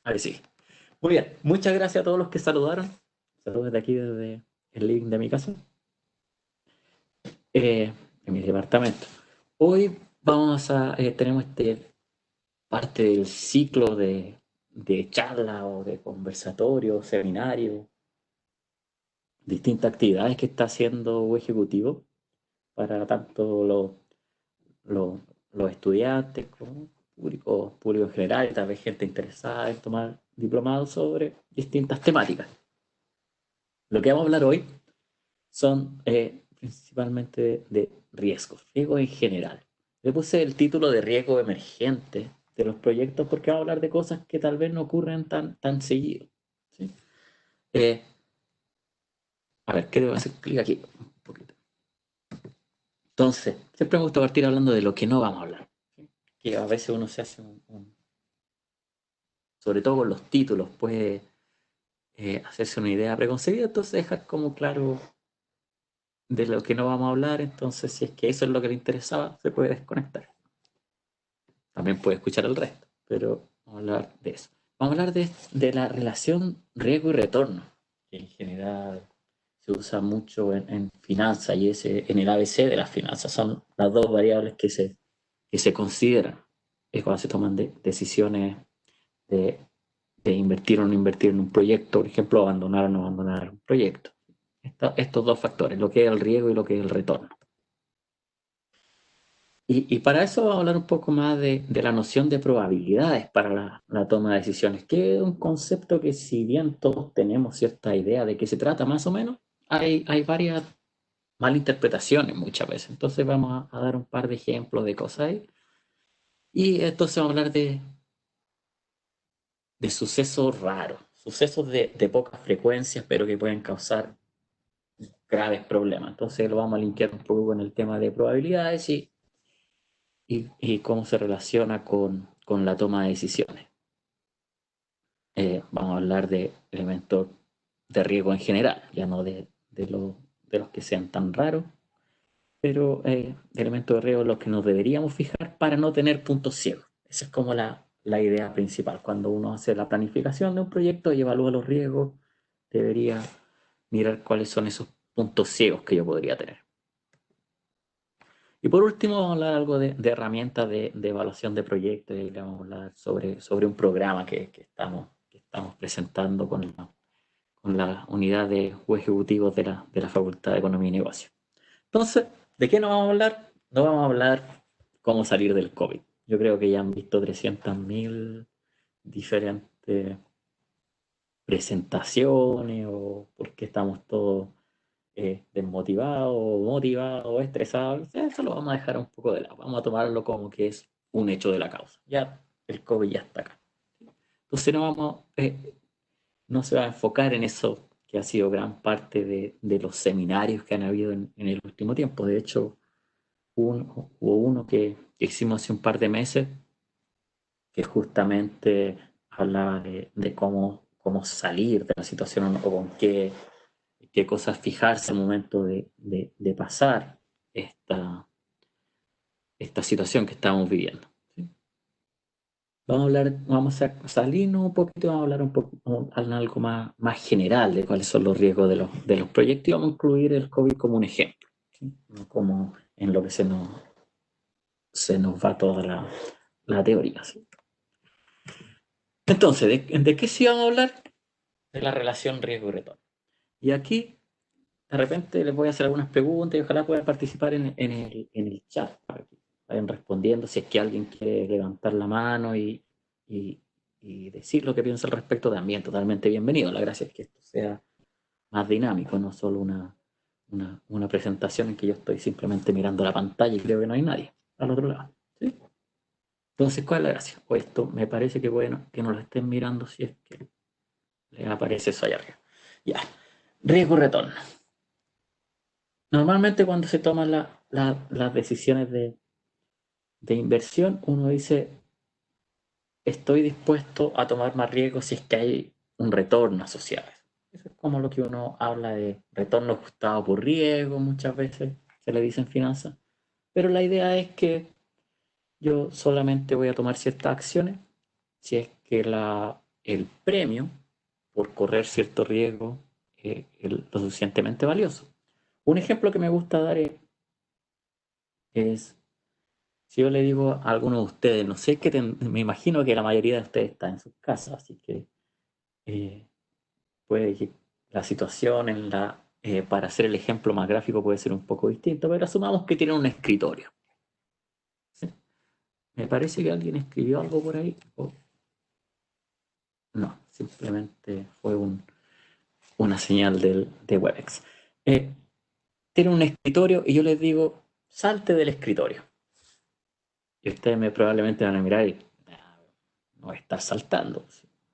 A ver, sí. Muy bien, muchas gracias a todos los que saludaron. Saludos desde aquí, desde el living de mi casa, en mi departamento. Hoy tenemos parte del ciclo de charla o de conversatorio, seminario, distintas actividades que está haciendo un ejecutivo para tanto los, los estudiantes como público en general y tal vez gente interesada en tomar diplomados sobre distintas temáticas. Lo que vamos a hablar hoy son principalmente de riesgos, riesgos en general. Le puse el título de riesgo emergente de los proyectos porque vamos a hablar de cosas que tal vez no ocurren tan seguido. ¿Sí? Eh, a ver, ¿qué debo hacer? Clic aquí un poquito. Entonces, siempre me gusta partir hablando de lo que no vamos a hablar. ¿Sí? Que a veces uno se hace sobre todo con los títulos, puede hacerse una idea preconcebida, entonces dejar como claro de lo que no vamos a hablar, entonces si es que eso es lo que le interesaba, se puede desconectar. También puede escuchar el resto, pero vamos a hablar de eso. Vamos a hablar de la relación riesgo y retorno, que en general se usa mucho en finanzas y en el ABC de las finanzas. Son las dos variables que se consideran cuando se toman decisiones de, de invertir o no invertir en un proyecto, por ejemplo, abandonar o no abandonar un proyecto. Estos dos factores, lo que es el riesgo y lo que es el retorno. Y para eso vamos a hablar un poco más de la noción de probabilidades para la toma de decisiones, que es un concepto que si bien todos tenemos cierta idea de qué se trata más o menos, hay varias malinterpretaciones muchas veces. Entonces vamos a dar un par de ejemplos de cosas ahí. Y entonces vamos a hablar de sucesos raros, sucesos de pocas frecuencias, pero que pueden causar graves problemas. Entonces lo vamos a linkear un poco con el tema de probabilidades y cómo se relaciona con la toma de decisiones. Vamos a hablar de elementos de riesgo en general, ya no de los que sean tan raros, pero elementos de riesgo en los que nos deberíamos fijar para no tener puntos ciegos. Esa es como la idea principal. Cuando uno hace la planificación de un proyecto y evalúa los riesgos, debería mirar cuáles son esos puntos ciegos que yo podría tener. Y por último, vamos a hablar algo de herramientas de evaluación de proyectos y le vamos a hablar sobre un programa que estamos presentando con la unidad de ejecutivos de la Facultad de Economía y Negocio. Entonces, ¿de qué nos vamos a hablar? No vamos a hablar cómo salir del COVID. Yo creo que ya han visto 300.000 diferentes presentaciones o por qué estamos todos desmotivados, motivados, estresados. Eso lo vamos a dejar un poco de lado. Vamos a tomarlo como que es un hecho de la causa. Ya el COVID ya está acá. Entonces no se va a enfocar en eso que ha sido gran parte de los seminarios que han habido en el último tiempo. De hecho, hubo uno que hicimos hace un par de meses que justamente hablaba de cómo salir de la situación o con qué cosas fijarse al momento de pasar esta, esta situación que estamos viviendo. ¿Sí? Vamos a salirnos un poquito, vamos a hablar un poco algo más general de cuáles son los riesgos de los proyectos y vamos a incluir el COVID como un ejemplo, ¿sí? No como en lo que se nos va toda la teoría. ¿Sí? Entonces, ¿de qué sí vamos a hablar? De la relación riesgo y retorno. Y aquí, de repente, les voy a hacer algunas preguntas y ojalá puedan participar en el chat para que vayan respondiendo si es que alguien quiere levantar la mano y, y decir lo que piensa al respecto también. Totalmente bienvenido. La gracia es que esto sea más dinámico, no solo una presentación en que yo estoy simplemente mirando la pantalla y creo que no hay nadie al otro lado. ¿Sí? Entonces, ¿cuál es la gracia? Pues esto me parece que bueno que nos lo estén mirando si es que les aparece eso allá arriba. Ya. Riesgo y retorno. Normalmente cuando se toman las decisiones de inversión, uno dice, estoy dispuesto a tomar más riesgo si es que hay un retorno asociado. Eso es como lo que uno habla de retorno ajustado por riesgo, muchas veces se le dice en finanzas. Pero la idea es que yo solamente voy a tomar ciertas acciones si es que el premio por correr cierto riesgo lo suficientemente valioso. Un ejemplo que me gusta dar es si yo le digo a alguno de ustedes, no sé, me imagino que la mayoría de ustedes está en sus casas, así que eh, puede que la situación para hacer el ejemplo más gráfico puede ser un poco distinto, pero asumamos que tienen un escritorio. ¿Sí? Me parece que alguien escribió algo por ahí. No, simplemente fue una señal de Webex. Eh, Tienen un escritorio y yo les digo, salte del escritorio. Y ustedes probablemente van a mirar y no voy a estar saltando.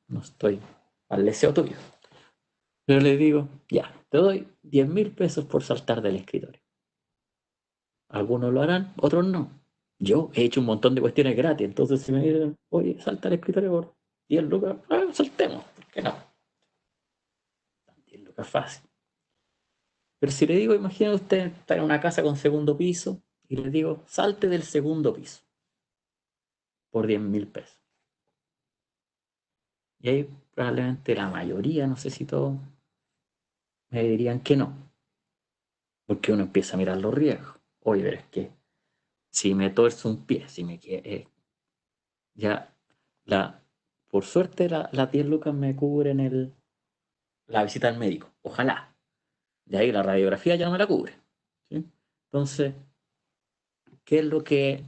No estoy al deseo tuyo. Pero les digo, ya, te doy 10.000 pesos por saltar del escritorio. Algunos lo harán, otros no. Yo he hecho un montón de cuestiones gratis, entonces si me dicen, oye, salta al escritorio por 10 lucas, saltemos, ¿por qué no? 10 lucas fácil. Pero si le digo, imagina usted estar en una casa con segundo piso y le digo, salte del segundo piso por 10.000 pesos. Y ahí probablemente la mayoría, no sé si todos, me dirían que no, porque uno empieza a mirar los riesgos. Oye, pero es que si me tuerzo un pie, si me ya, la, por suerte las 10 lucas me cubren la visita al médico, ojalá. De ahí la radiografía ya no me la cubre. ¿Sí? Entonces, ¿qué es lo que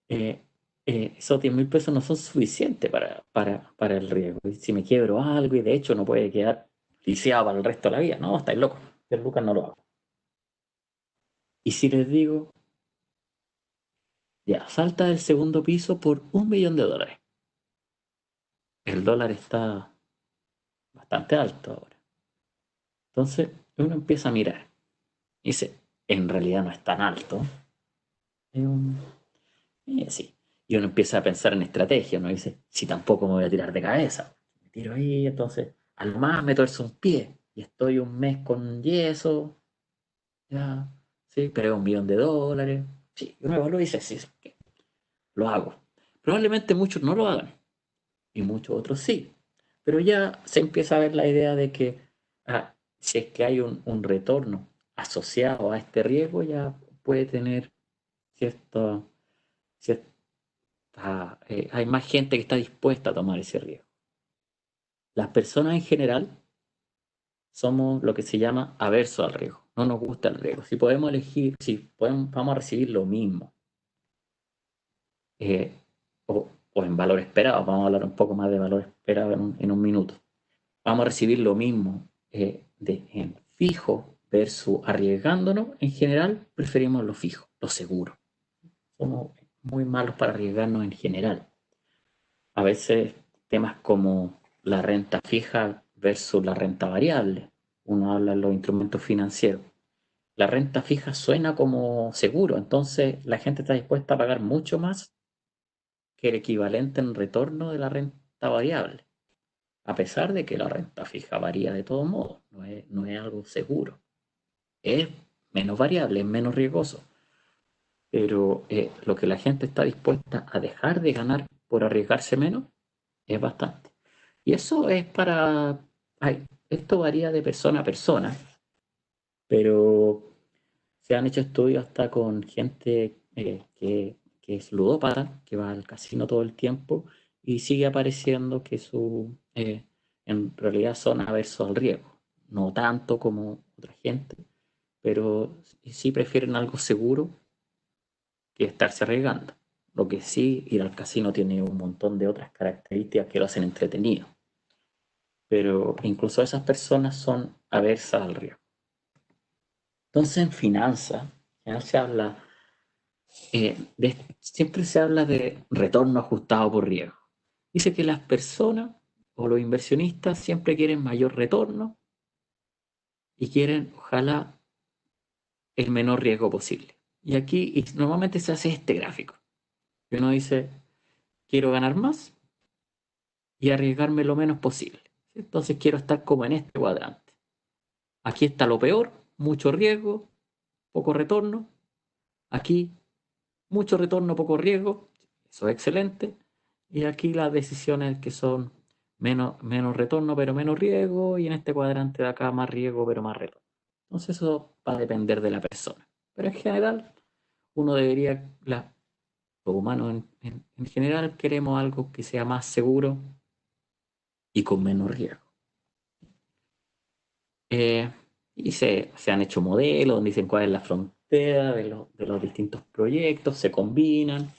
eh, esos 10.000 pesos no son suficientes para el riesgo? Y si me quiebro algo y de hecho no puede quedar lisiado para el resto de la vida, no, estáis locos, 10 lucas no lo hago. Y si les digo, ya, salta del segundo piso por $1.000.000. El dólar está bastante alto ahora. Entonces uno empieza a mirar y dice, en realidad no es tan alto. Es un, sí. Y uno empieza a pensar en estrategia. Uno dice, si tampoco me voy a tirar de cabeza. Me tiro ahí, entonces, a lo más me tuerzo un pie y estoy un mes con yeso. Ya, sí, pero es $1.000.000. Sí, uno evalúa y dice, sí, sí, lo hago. Probablemente muchos no lo hagan y muchos otros sí. Pero ya se empieza a ver la idea de que si es que hay un retorno asociado a este riesgo, ya puede tener cierto, hay más gente que está dispuesta a tomar ese riesgo. Las personas en general somos lo que se llama averso al riesgo. No nos gusta el riesgo. Si podemos elegir, si podemos, vamos a recibir lo mismo, eh, o en valor esperado, vamos a hablar un poco más de valor esperado en un minuto. Vamos a recibir lo mismo en fijo versus arriesgándonos. En general, preferimos lo fijo, lo seguro. Somos muy malos para arriesgarnos en general. A veces temas como la renta fija versus la renta variable. Uno habla de los instrumentos financieros. La renta fija suena como seguro, entonces la gente está dispuesta a pagar mucho más que el equivalente en retorno de la renta variable, a pesar de que la renta fija varía de todos modos, no es algo seguro. Es menos variable, es menos riesgoso, pero lo que la gente está dispuesta a dejar de ganar por arriesgarse menos es bastante. Y eso es esto varía de persona a persona, pero se han hecho estudios hasta con gente que es ludópata, que va al casino todo el tiempo y sigue apareciendo que en realidad son aversos al riesgo. No tanto como otra gente, pero sí prefieren algo seguro que estarse arriesgando. Lo que sí, ir al casino tiene un montón de otras características que lo hacen entretenido. Pero incluso esas personas son aversas al riesgo. Entonces en finanzas, ya se habla, siempre se habla de retorno ajustado por riesgo. Dice que las personas o los inversionistas siempre quieren mayor retorno y quieren, ojalá, el menor riesgo posible. Y normalmente se hace este gráfico. Y uno dice, quiero ganar más y arriesgarme lo menos posible. Entonces quiero estar como en este cuadrante. Aquí está lo peor, mucho riesgo, poco retorno. Aquí, mucho retorno, poco riesgo. Eso es excelente. Y aquí las decisiones que son menos retorno pero menos riesgo, y en este cuadrante de acá más riesgo pero más retorno. Entonces eso va a depender de la persona. Pero en general, uno debería, los humanos en general queremos algo que sea más seguro y con menos riesgo. Eh, y se han hecho modelos donde dicen cuál es la frontera de los distintos proyectos, se combinan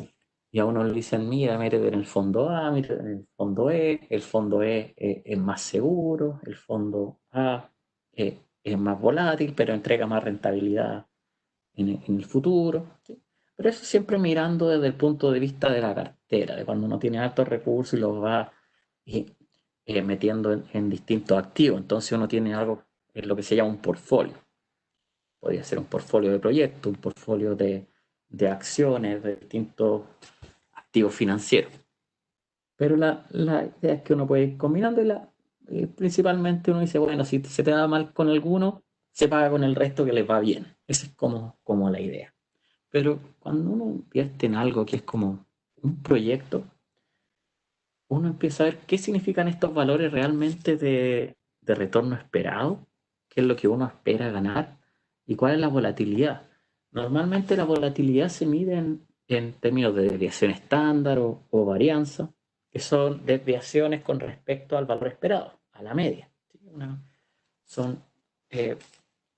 y a uno le dicen, mira, métete en el fondo A, métete en el fondo E es más seguro, el fondo A es más volátil, pero entrega más rentabilidad en el futuro. ¿Sí? Pero eso siempre mirando desde el punto de vista de la cartera, de cuando uno tiene altos recursos y los va eh, metiendo en distintos activos. Entonces uno tiene algo, es lo que se llama un portfolio. Podría ser un portfolio de proyectos, un portfolio de acciones, de distintos activos financieros. Pero la idea es que uno puede ir combinando y principalmente uno dice, bueno, si se te da mal con alguno, se paga con el resto que les va bien. Esa es como la idea. Pero cuando uno invierte en algo que es como un proyecto, uno empieza a ver qué significan estos valores realmente de retorno esperado, qué es lo que uno espera ganar y cuál es la volatilidad. Normalmente la volatilidad se mide en términos de desviación estándar o varianza, que son desviaciones con respecto al valor esperado, a la media. ¿Sí? Son, eh,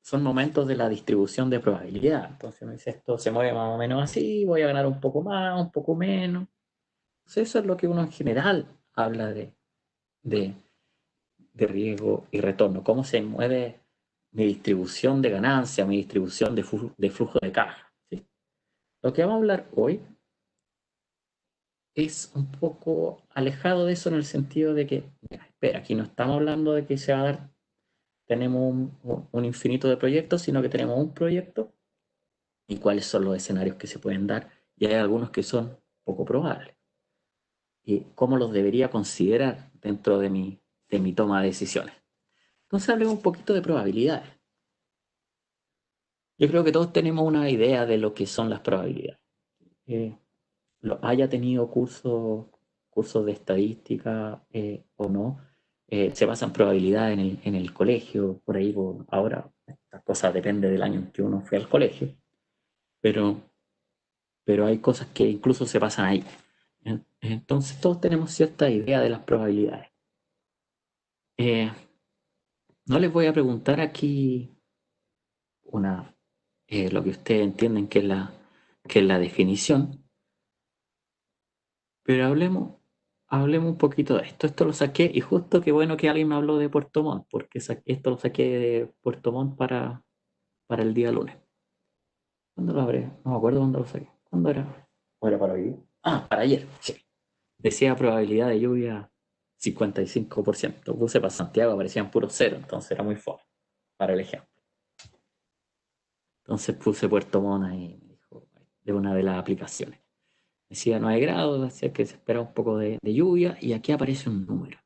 son momentos de la distribución de probabilidad. Entonces uno dice, esto se mueve más o menos así, voy a ganar un poco más, un poco menos. Entonces eso es lo que uno en general habla de, de riesgo y retorno, cómo se mueve mi distribución de ganancia, mi distribución de flujo de caja. ¿Sí? Lo que vamos a hablar hoy es un poco alejado de eso en el sentido de que, mira, espera, aquí no estamos hablando de que se va a dar, tenemos un infinito de proyectos, sino que tenemos un proyecto y cuáles son los escenarios que se pueden dar, y hay algunos que son poco probables. Y cómo los debería considerar dentro de mi toma de decisiones. Entonces hablemos un poquito de probabilidades. Yo creo que todos tenemos una idea de lo que son las probabilidades. Eh, haya tenido cursos de estadística o no, se basan probabilidades en el colegio, por ahí, ahora estas cosas depende del año en que uno fue al colegio, pero, pero hay cosas que incluso se pasan ahí. Entonces todos tenemos cierta idea de las probabilidades. Eh, no les voy a preguntar aquí lo que ustedes entienden que es la definición, pero hablemos un poquito de esto. Esto lo saqué y justo qué bueno que alguien me habló de Puerto Montt, porque esto lo saqué de Puerto Montt para el día lunes. ¿Cuándo lo habré? No me acuerdo cuándo lo saqué. ¿Cuándo era? ¿O era para hoy? Ah, para ayer. Sí. Decía probabilidad de lluvia 55%. Puse para Santiago, aparecían puros cero, entonces era muy fome para el ejemplo. Entonces puse Puerto Montt ahí, me dijo, de una de las aplicaciones. Decía 9 grados, decía que se espera un poco de lluvia y aquí aparece un número.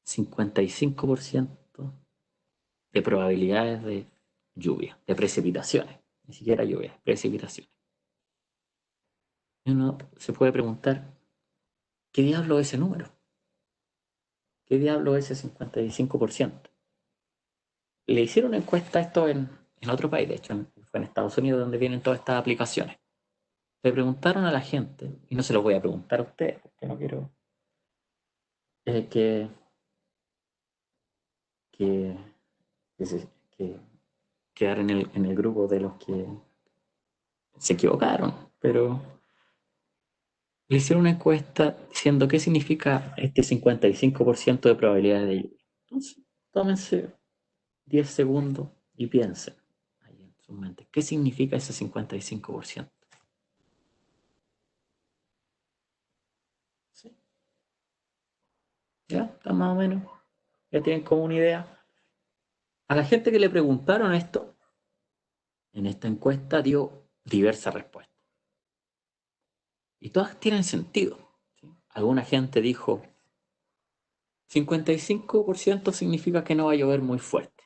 55% de probabilidades de lluvia, de precipitaciones. Ni siquiera lluvia, precipitaciones. Y uno se puede preguntar, ¿qué diablo es ese número? ¿Qué diablo es ese 55%? Le hicieron una encuesta a esto en otro país, de hecho, fue en Estados Unidos donde vienen todas estas aplicaciones. Le preguntaron a la gente, y no se lo voy a preguntar a ustedes, porque no quiero que, que, que quedar en el grupo de los que se equivocaron, pero le hicieron una encuesta diciendo qué significa este 55% de probabilidad de lluvia. Entonces, tómense 10 segundos y piensen ahí en su mente, ¿qué significa ese 55%? ¿Sí? ¿Ya? ¿Está más o menos? ¿Ya tienen como una idea? A la gente que le preguntaron esto, en esta encuesta dio diversas respuestas. Y todas tienen sentido. ¿Sí? Alguna gente dijo, 55% significa que no va a llover muy fuerte.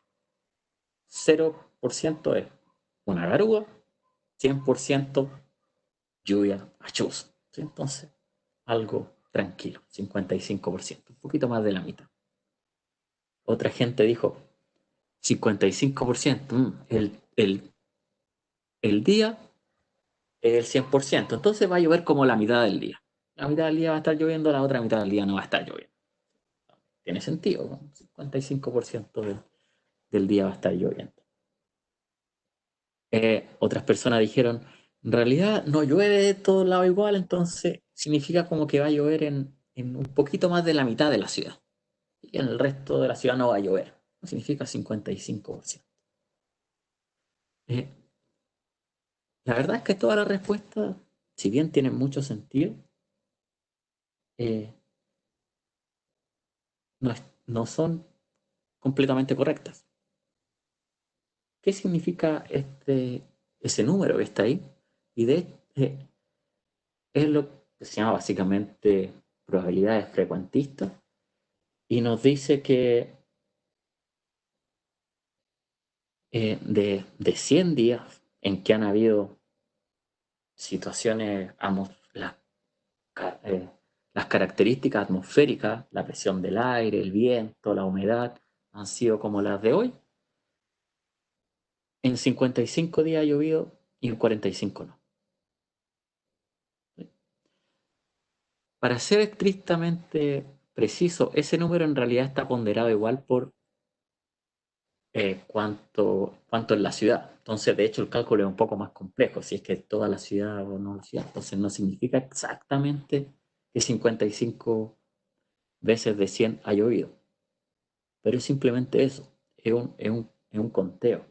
0% es una garúa, 100% lluvia achuza. ¿Sí? Entonces, algo tranquilo, 55%, un poquito más de la mitad. Otra gente dijo 55%, el día es el 100%, entonces va a llover como la mitad del día. La mitad del día va a estar lloviendo, la otra mitad del día no va a estar lloviendo. Tiene sentido, ¿no? 55% del día va a estar lloviendo. Otras personas dijeron, en realidad no llueve de todos lados igual, entonces significa como que va a llover en un poquito más de la mitad de la ciudad. Y en el resto de la ciudad no va a llover. Significa 55%. Eh, la verdad es que todas las respuestas, si bien tienen mucho sentido, eh, no son completamente correctas. ¿Qué significa ese número que está ahí? Y es lo que se llama básicamente probabilidades frecuentistas y nos dice que de 100 días en que han habido situaciones, eh, las características atmosféricas, la presión del aire, el viento, la humedad, han sido como las de hoy, en 55 días ha llovido y en 45 no. Para ser estrictamente preciso, ese número en realidad está ponderado igual por cuánto es la ciudad. Entonces, de hecho, el cálculo es un poco más complejo, si es que toda la ciudad o no la ciudad. Entonces, no significa exactamente que 55 veces de 100 ha llovido. Pero es simplemente eso, es un conteo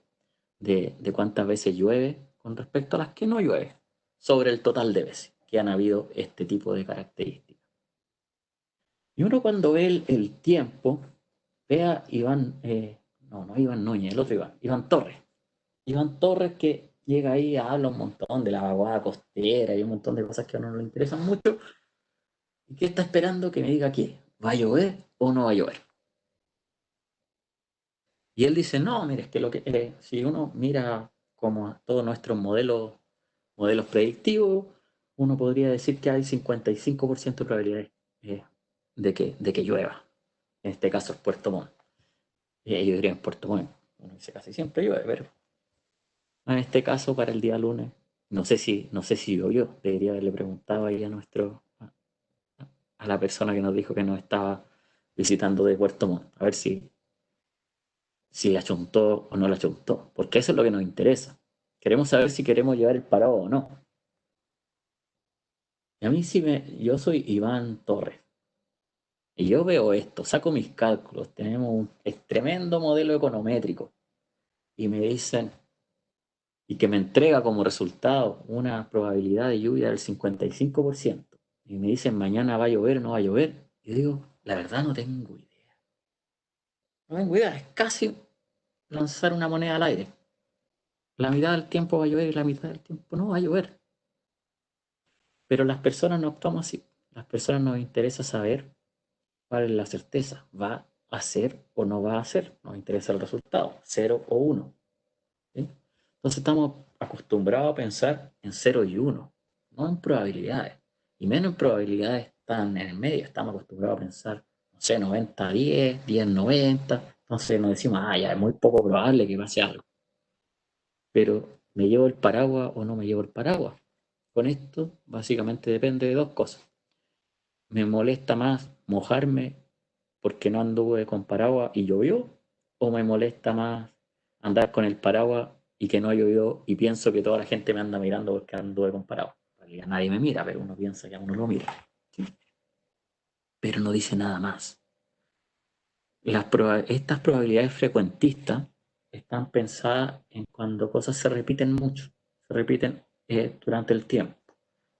de cuántas veces llueve con respecto a las que no llueve, sobre el total de veces que han habido este tipo de características. Y uno cuando ve el tiempo, vea Iván, no Iván Núñez, el otro Iván Torres. Iván Torres que llega ahí, habla un montón de la vaguada costera y un montón de cosas que a uno no le interesan mucho. ¿Y qué está esperando que me diga qué? ¿Va a llover o no va a llover? Y él dice, no, mire, es que si uno mira como a todos nuestros modelos predictivos, uno podría decir que hay 55% de probabilidades de que llueva. En este caso es Puerto Montt. Yo diría en Puerto Montt. Uno dice casi siempre llueve, pero en este caso para el día lunes, no sé si llovió. Debería haberle preguntado ahí a la persona que nos dijo que nos estaba visitando de Puerto Montt, a ver si la chuntó o no la chuntó, porque eso es lo que nos interesa. Queremos saber si queremos llevar el paraguas o no. Y a mí yo soy Iván Torres, y yo veo esto, saco mis cálculos, tenemos un tremendo modelo econométrico, y me dicen, y que me entrega como resultado una probabilidad de lluvia del 55%, y me dicen mañana va a llover o no va a llover, y yo digo, la verdad no tengo idea. No tengo idea, es casi lanzar una moneda al aire. La mitad del tiempo va a llover y la mitad del tiempo no va a llover. Pero las personas no actuamos así. Las personas nos interesa saber cuál es la certeza. ¿Va a ser o no va a ser? Nos interesa el resultado, 0 o 1. ¿Sí? Entonces estamos acostumbrados a pensar en 0 y 1, no en probabilidades. Y menos en probabilidades tan en el medio. Estamos acostumbrados a pensar, no sé, 90-10, 10-90. Entonces nos decimos, ya es muy poco probable que pase algo. Pero ¿me llevo el paraguas o no me llevo el paraguas? Con esto básicamente depende de dos cosas. ¿Me molesta más mojarme porque no anduve con paraguas y llovió? ¿O me molesta más andar con el paraguas y que no llovió y pienso que toda la gente me anda mirando porque anduve con paraguas? En realidad nadie me mira, pero uno piensa que a uno lo mira. ¿Sí? Pero no dice nada más. Estas probabilidades frecuentistas están pensadas en cuando cosas se repiten mucho, se repiten durante el tiempo.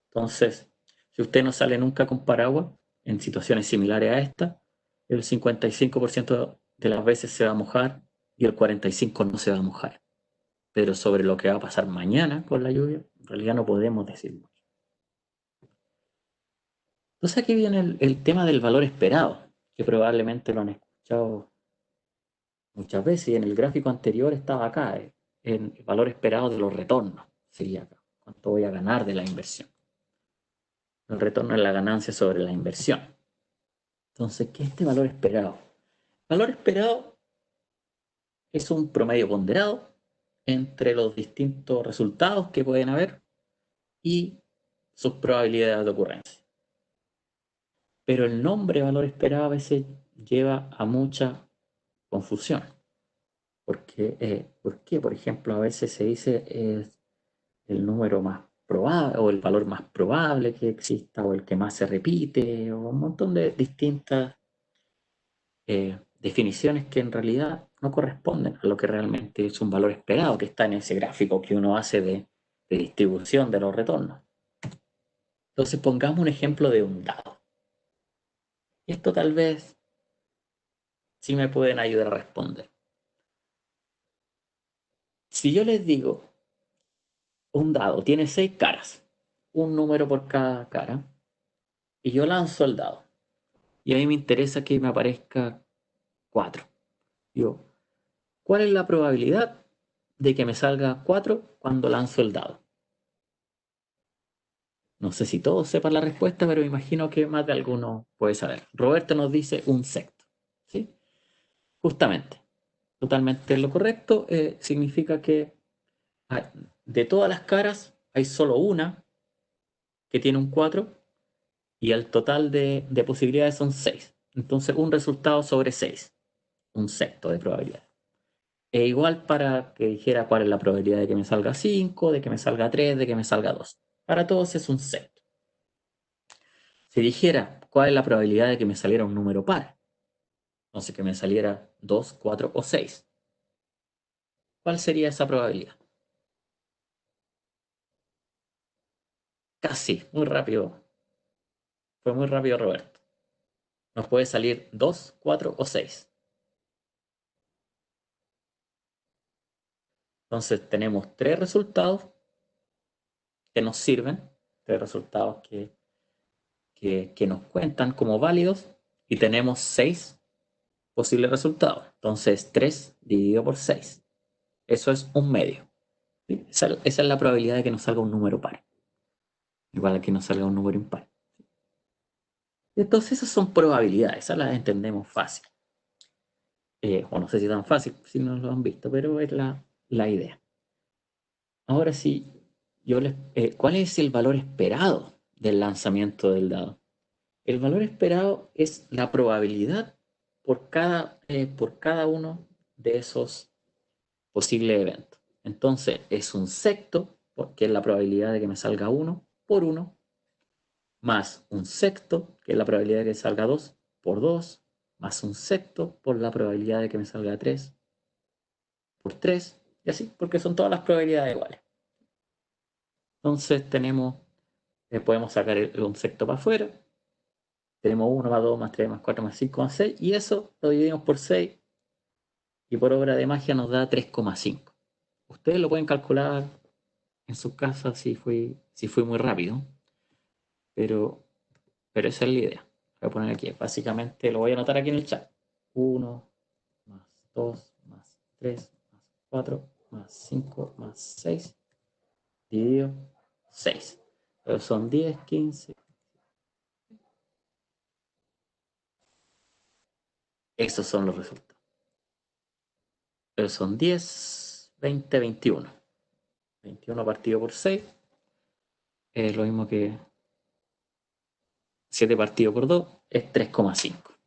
Entonces, si usted no sale nunca con paraguas en situaciones similares a esta, el 55% de las veces se va a mojar y el 45% no se va a mojar. Pero sobre lo que va a pasar mañana con la lluvia, en realidad no podemos decir mucho. Entonces aquí viene el tema del valor esperado, que probablemente lo han escuchado muchas veces, y en el gráfico anterior estaba acá, en el valor esperado de los retornos, sería acá, cuánto voy a ganar de la inversión. El retorno es la ganancia sobre la inversión. Entonces, ¿qué es este valor esperado? Valor esperado es un promedio ponderado entre los distintos resultados que pueden haber y sus probabilidades de ocurrencia. Pero el nombre valor esperado a veces lleva a mucha confusión. ¿Por qué? Por ejemplo, a veces se dice el número más probable o el valor más probable que exista o el que más se repite o un montón de distintas definiciones que en realidad no corresponden a lo que realmente es un valor esperado que está en ese gráfico que uno hace de distribución de los retornos. Entonces pongamos un ejemplo de un dado. Esto tal vez sí me pueden ayudar a responder. Si yo les digo, un dado tiene 6 caras, un número por cada cara, y yo lanzo el dado, y a mí me interesa que me aparezca 4. Digo, ¿cuál es la probabilidad de que me salga 4 cuando lanzo el dado? No sé si todos sepan la respuesta, pero me imagino que más de alguno puede saber. Roberto nos dice un sexto. ¿Sí? Justamente, totalmente lo correcto. Significa que de todas las caras hay solo una que tiene un 4 y el total de posibilidades son 6. Entonces, un resultado sobre 6, un sexto de probabilidad. E igual para que dijera cuál es la probabilidad de que me salga 5, de que me salga 3, de que me salga 2. Para todos es un sexto. Si dijera cuál es la probabilidad de que me saliera un número par, entonces que me saliera 2, 4 o 6, ¿cuál sería esa probabilidad? Casi, muy rápido. Fue muy rápido, Roberto. Nos puede salir 2, 4 o 6. Entonces tenemos tres resultados que nos sirven, tres resultados que nos cuentan como válidos y tenemos 6 posibles resultados. Entonces 3 dividido por 6. Eso es un medio. ¿Sí? Esa es la probabilidad de que nos salga un número par. Igual a que nos salga un número impar. Entonces esas son probabilidades, esas las entendemos fácil. O no sé si tan fácil, si no lo han visto, pero es la idea. Ahora sí, ¿cuál es el valor esperado del lanzamiento del dado? El valor esperado es la probabilidad por cada uno de esos posibles eventos. Entonces es un sexto, que es la probabilidad de que me salga 1 por 1, más un sexto, que es la probabilidad de que salga 2 por 2, más un sexto por la probabilidad de que me salga 3 por 3, y así, porque son todas las probabilidades iguales. Entonces podemos sacar un sexto para afuera, tenemos 1 más 2 más 3 más 4 más 5 más 6, y eso lo dividimos por 6, y por obra de magia nos da 3,5. Ustedes lo pueden calcular en sus casas si fui muy rápido, pero esa es la idea. Voy a poner aquí, básicamente lo voy a anotar aquí en el chat. 1 más 2 más 3 más 4 más 5 más 6 dividido 6. Pero son 10, 15. Esos son los resultados. Pero son 10, 20, 21. 21 partido por 6 es lo mismo que 7 partido por 2 es 3,5.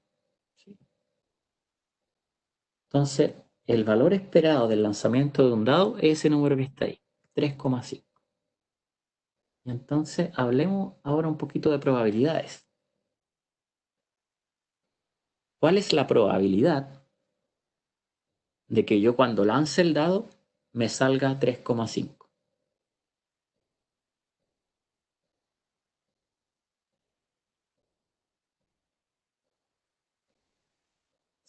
Entonces, el valor esperado del lanzamiento de un dado es ese número que está ahí, 3,5. Y entonces hablemos ahora un poquito de probabilidades. ¿Cuál es la probabilidad de que yo cuando lance el dado me salga 3,5?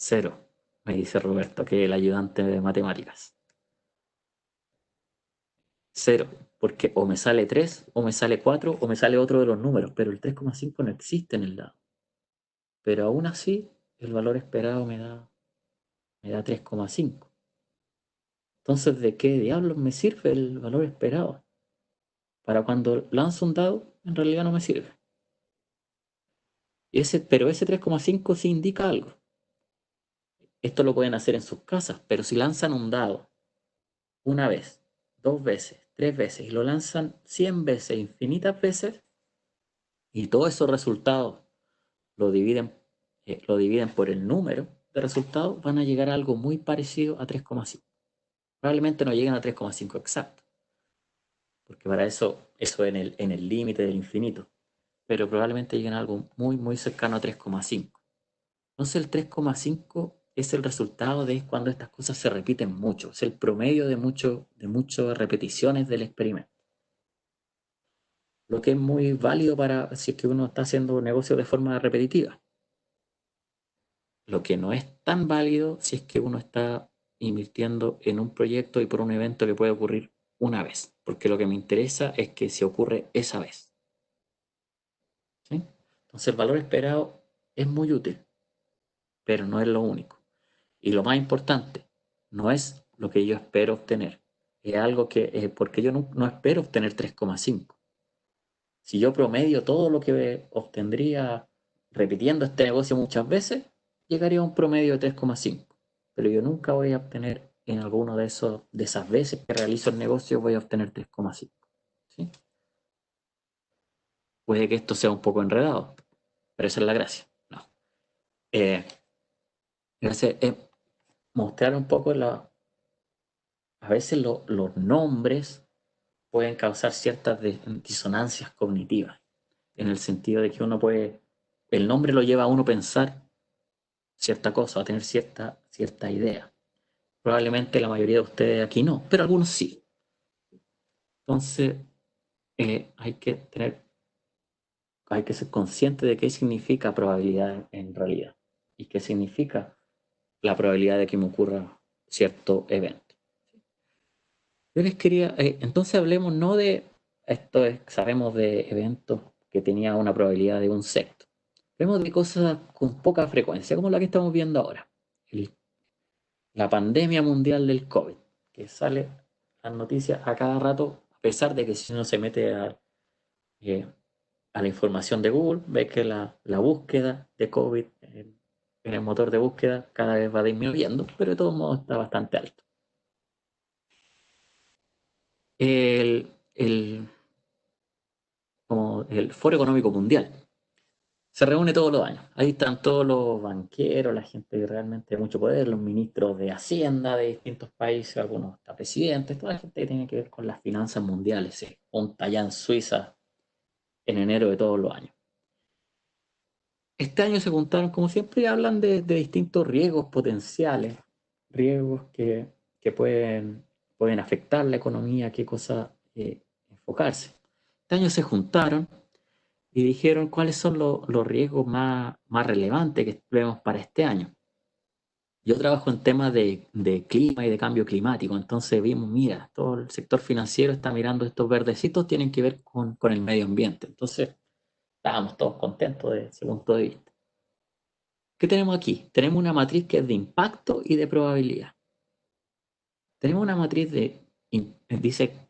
Cero, me dice Roberto, que es el ayudante de matemáticas. Cero, porque o me sale 3, o me sale 4, o me sale otro de los números, pero el 3,5 no existe en el dado. Pero aún así, el valor esperado me da 3,5. Entonces, ¿de qué diablos me sirve el valor esperado? Para cuando lanzo un dado, en realidad no me sirve. Pero ese 3,5 sí indica algo. Esto lo pueden hacer en sus casas, pero si lanzan un dado una vez, dos veces, tres veces, y lo lanzan 100 veces, infinitas veces, y todos esos resultados lo dividen por el número de resultados, van a llegar a algo muy parecido a 3,5. Probablemente no lleguen a 3,5 exacto, porque para eso en el límite del infinito, pero probablemente lleguen a algo muy, muy cercano a 3,5. Entonces el 3,5 es el resultado de cuando estas cosas se repiten mucho, es el promedio de muchas repeticiones del experimento. Lo que es muy válido para si es que uno está haciendo negocio de forma repetitiva. Lo que no es tan válido si es que uno está invirtiendo en un proyecto y por un evento que puede ocurrir una vez, porque lo que me interesa es que se ocurre esa vez. ¿Sí? Entonces el valor esperado es muy útil, pero no es lo único. Y lo más importante, no es lo que yo espero obtener, es algo porque yo no espero obtener 3,5. Si yo promedio todo lo que obtendría repitiendo este negocio muchas veces, llegaría a un promedio de 3,5. Pero yo nunca voy a obtener en alguno de esas veces que realizo el negocio, voy a obtener 3,5. ¿Sí? Puede que esto sea un poco enredado, pero esa es la gracia. No. Eh, gracia es mostrar un poco a veces los nombres pueden causar ciertas disonancias cognitivas, en el sentido de que el nombre lo lleva a uno a pensar cierta cosa, a tener cierta idea. Probablemente la mayoría de ustedes aquí no, pero algunos sí. Entonces, hay que ser consciente de qué significa probabilidad en realidad y qué significa la probabilidad de que me ocurra cierto evento. Yo les quería, entonces hablemos no de, sabemos de eventos que tenían una probabilidad de un sexto. Hablemos de cosas con poca frecuencia, como la que estamos viendo ahora. La pandemia mundial del COVID, que sale las noticias a cada rato, a pesar de que si uno se mete eh, a la información de Google, ve que la búsqueda de COVID en el motor de búsqueda cada vez va disminuyendo, pero de todos modos está bastante alto. El, como el Foro Económico Mundial se reúne todos los años. Ahí están todos los banqueros, la gente que realmente tiene mucho poder, los ministros de Hacienda de distintos países, algunos hasta presidentes, toda la gente que tiene que ver con las finanzas mundiales. Se junta allá en Suiza en enero de todos los años. Este año se juntaron, como siempre, y hablan de distintos riesgos potenciales, riesgos que pueden afectar la economía, qué cosa enfocarse. Este año se juntaron y dijeron cuáles son los riesgos más relevantes que vemos para este año. Yo trabajo en temas de clima y de cambio climático, entonces vimos, mira, todo el sector financiero está mirando estos verdecitos, tienen que ver con el medio ambiente. Entonces, estábamos todos contentos de ese punto de vista. ¿Qué tenemos aquí? Tenemos una matriz que es de impacto y de probabilidad. Tenemos una matriz dice,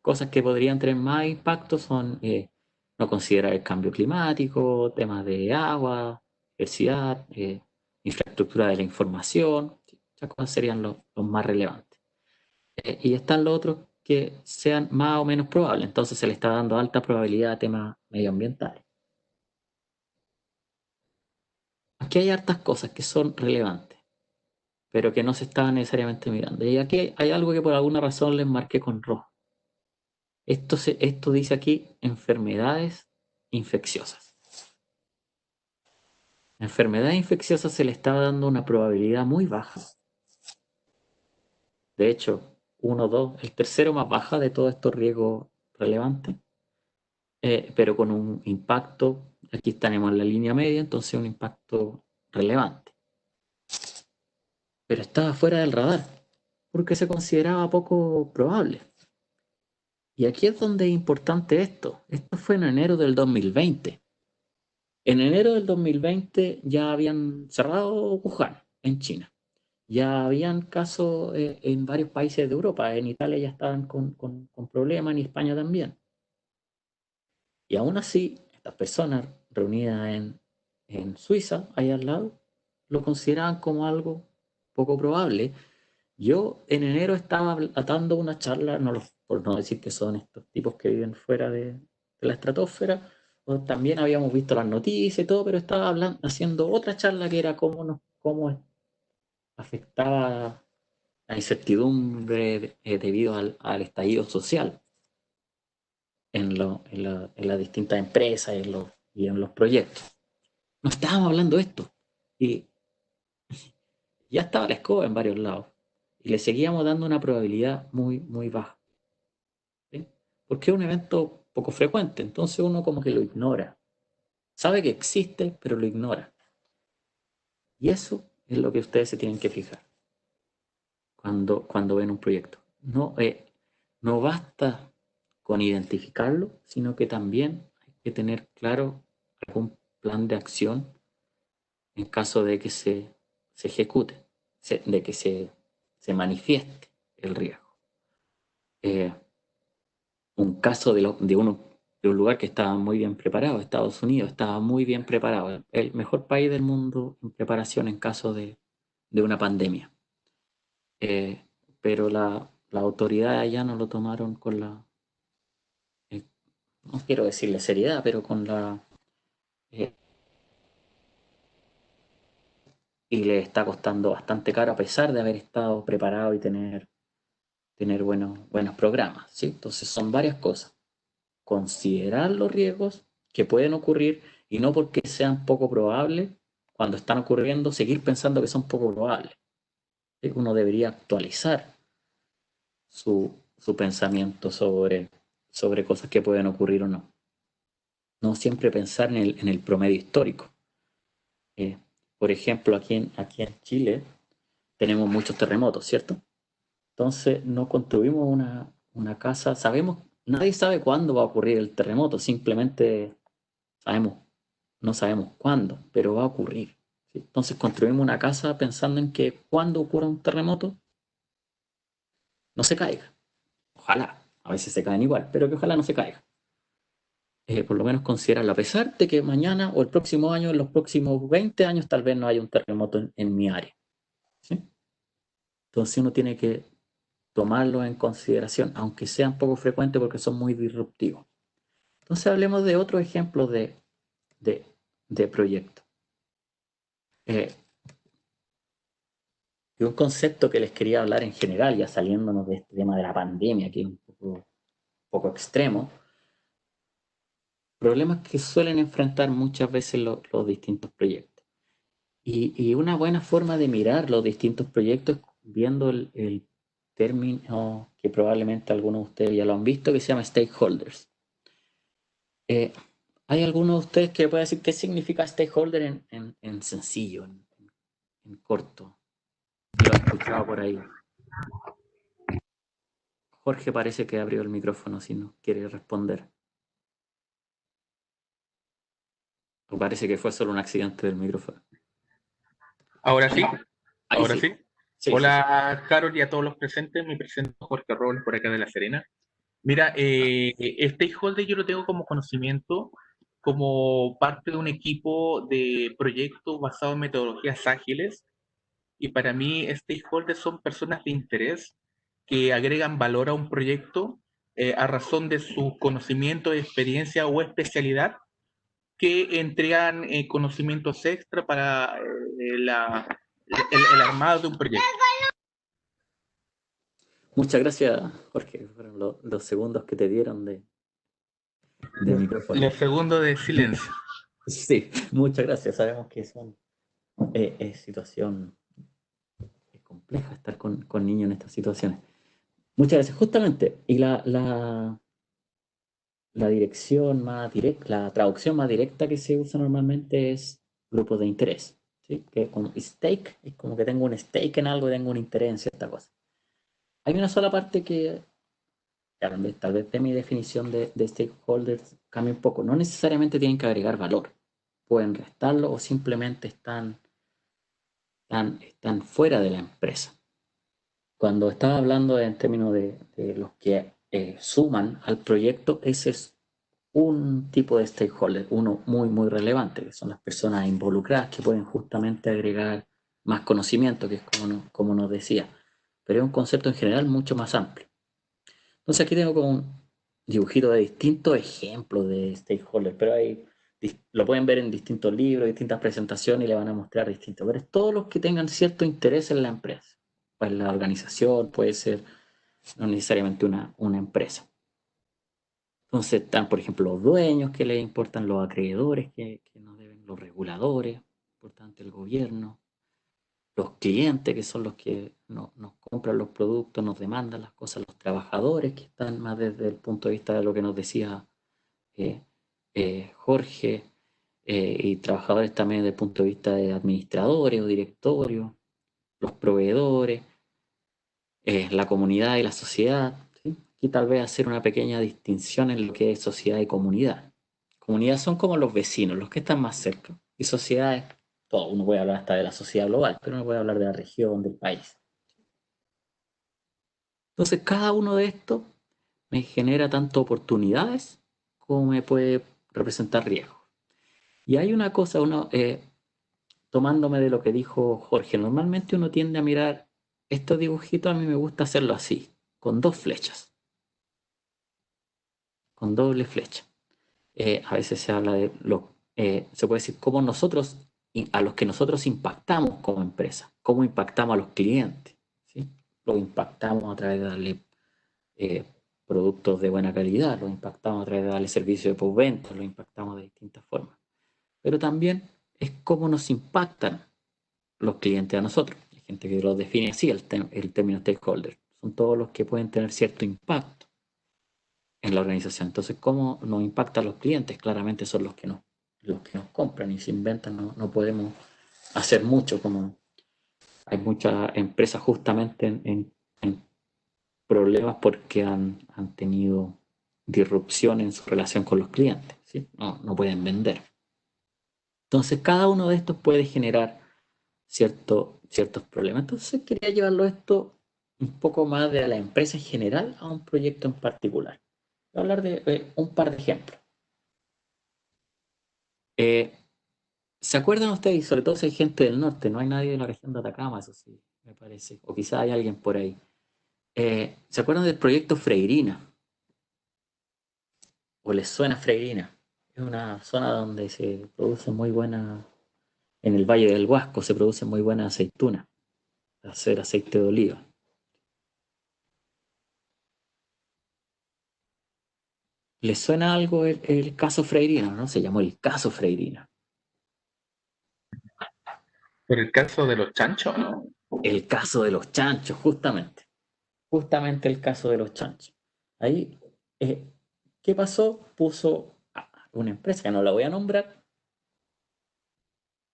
cosas que podrían tener más impacto son no considerar el cambio climático, temas de agua, diversidad, infraestructura de la información, esas cosas serían los más relevantes. Y están los otros que sean más o menos probables, entonces se le está dando alta probabilidad a temas medioambientales. Aquí hay hartas cosas que son relevantes, pero que no se estaban necesariamente mirando. Y aquí hay algo que por alguna razón les marqué con rojo. Esto dice aquí enfermedades infecciosas. La enfermedad infecciosa se le estaba dando una probabilidad muy baja. De hecho, 1, 2, el tercero más baja de todos estos riesgos relevantes, pero con un impacto, aquí tenemos la línea media, entonces un impacto relevante. Pero estaba fuera del radar, porque se consideraba poco probable. Y aquí es donde es importante esto. Esto fue en enero del 2020. En enero del 2020 ya habían cerrado Wuhan, en China. Ya habían casos en varios países de Europa. En Italia ya estaban con problemas, en España también. Y aún así, estas personas reunida en Suiza, ahí al lado, lo consideraban como algo poco probable. Yo en enero estaba atando una charla, por no decir que son estos tipos que viven fuera de la estratosfera, o también habíamos visto las noticias y todo, pero estaba haciendo otra charla que era cómo afectaba la incertidumbre debido al estallido social en las distintas empresas y en los proyectos. No estábamos hablando de esto. Y ya estaba la escoba en varios lados. Y le seguíamos dando una probabilidad muy, muy baja. ¿Sí? Porque es un evento poco frecuente. Entonces uno como que lo ignora. Sabe que existe, pero lo ignora. Y eso es lo que ustedes se tienen que fijar cuando ven un proyecto. No basta con identificarlo, sino que también hay que tener claro algún plan de acción en caso de que se ejecute, de que se manifieste el riesgo. Un caso de un lugar que estaba muy bien preparado, Estados Unidos estaba muy bien preparado, el mejor país del mundo en preparación en caso de una pandemia. Pero la autoridad allá no lo tomaron con eh, no quiero decirle seriedad, pero eh, y le está costando bastante caro a pesar de haber estado preparado y tener buenos programas, ¿sí? Entonces son varias cosas. Considerar los riesgos que pueden ocurrir y no porque sean poco probables, cuando están ocurriendo, seguir pensando que son poco probables. ¿Sí? Uno debería actualizar su pensamiento sobre cosas que pueden ocurrir o no. No siempre pensar en el promedio histórico. Eh, por ejemplo, aquí en Chile tenemos muchos terremotos, ¿cierto? Entonces no construimos una casa, nadie sabe cuándo va a ocurrir el terremoto, simplemente sabemos, no sabemos cuándo, pero va a ocurrir. ¿Sí? Entonces construimos una casa pensando en que cuando ocurra un terremoto no se caiga. Ojalá, a veces se caen igual, pero que ojalá no se caiga. Por lo menos considerarlo, a pesar de que mañana o el próximo año, en los próximos 20 años, tal vez no haya un terremoto en mi área. ¿Sí? Entonces uno tiene que tomarlo en consideración, aunque sean poco frecuentes porque son muy disruptivos. Entonces hablemos de otro ejemplo de, de proyecto. Y un concepto que les quería hablar en general, ya saliéndonos de este tema de la pandemia, que es un poco extremo, problemas que suelen enfrentar muchas veces los distintos proyectos. Y una buena forma de mirar los distintos proyectos, viendo el término que probablemente algunos de ustedes ya lo han visto, que se llama stakeholders. ¿Hay alguno de ustedes que pueda decir qué significa stakeholder en sencillo, en corto? Lo he escuchado por ahí. Jorge parece que abrió el micrófono si no quiere responder. O parece que fue solo un accidente del micrófono. Ahora sí, Ahí ahora sí. sí. Sí, sí, sí. Hola, Carol, y a todos los presentes. Me presento Jorge Robles por acá de La Serena. Mira, Stakeholder yo lo tengo como conocimiento como parte de un equipo de proyectos basado en metodologías ágiles. Y para mí, stakeholders son personas de interés que agregan valor a un proyecto a razón de su conocimiento, experiencia o especialidad, que entregan conocimientos extra para el armado de un proyecto. Muchas gracias, Jorge. Fueron los segundos que te dieron de micrófono. Los segundos de silencio. Sí, muchas gracias. Sabemos que es situación compleja estar con niños en estas situaciones. Muchas gracias. Justamente, y la dirección más directa, la traducción más directa que se usa normalmente es grupo de interés. ¿Sí? Que como stake es como que tengo un stake en algo, tengo un interés en cierta cosa. Hay una sola parte que tal vez de mi definición de stakeholders cambia un poco. No necesariamente tienen que agregar valor. Pueden restarlo o simplemente están fuera de la empresa. Cuando estaba hablando en términos de los que suman al proyecto, ese es un tipo de stakeholder, uno muy, muy relevante, que son las personas involucradas que pueden justamente agregar más conocimiento, que es como nos decía. Pero es un concepto en general mucho más amplio. Entonces aquí tengo como un dibujito de distintos ejemplos de stakeholders, pero lo pueden ver en distintos libros, distintas presentaciones y le van a mostrar distintos. Pero es todos los que tengan cierto interés en la empresa, o en la organización, puede ser no necesariamente una empresa. Entonces están, por ejemplo, los dueños que les importan, los acreedores que nos deben, los reguladores, importante el gobierno, los clientes que son los que nos compran los productos, nos demandan las cosas, los trabajadores que están más desde el punto de vista de lo que nos decía eh, Jorge, y trabajadores también desde el punto de vista de administradores o directorios, los proveedores, la comunidad y la sociedad. ¿Sí? Y tal vez hacer una pequeña distinción en lo que es sociedad y comunidad. Comunidad son como los vecinos, los que están más cerca. Y sociedad es todo. Uno puede hablar hasta de la sociedad global, pero uno puede hablar de la región, del país. Entonces, cada uno de estos me genera tanto oportunidades como me puede representar riesgos. Y hay una cosa, tomándome de lo que dijo Jorge, normalmente uno tiende a mirar estos dibujitos, a mí me gusta hacerlo así, con dos flechas, con doble flecha. A veces se habla de se puede decir cómo nosotros, a los que nosotros impactamos como empresa, cómo impactamos a los clientes, ¿sí? Los impactamos a través de darle eh, productos de buena calidad, los impactamos a través de darle servicio de postventa, los impactamos de distintas formas. Pero también es cómo nos impactan los clientes a nosotros. Hay gente que lo define así, el término stakeholder. Son todos los que pueden tener cierto impacto en la organización. Entonces, ¿cómo nos impactan los clientes? Claramente son los que nos compran y se inventan, no podemos hacer mucho, como hay muchas empresas justamente en problemas porque han tenido disrupción en su relación con los clientes, ¿sí? No pueden vender. Entonces, cada uno de estos puede generar ciertos problemas. Entonces, quería llevarlo esto un poco más de la empresa en general a un proyecto en particular. Voy a hablar de un par de ejemplos. Eh, ¿Se acuerdan ustedes? Y sobre todo si hay gente del norte, no hay nadie de la región de Atacama, eso sí, me parece. O quizá hay alguien por ahí. ¿Se acuerdan del proyecto Freirina? ¿O les suena Freirina? Es una zona donde se produce muy buena, en el Valle del Huasco se produce muy buena aceituna, hacer aceite de oliva. ¿Les suena algo el caso Freirina? ¿No? Se llamó el caso Freirina. Por el caso de los chanchos, ¿no? El caso de los chanchos, justamente. Justamente el caso de los chanchos. Ahí, ¿qué pasó? Puso una empresa, que no la voy a nombrar,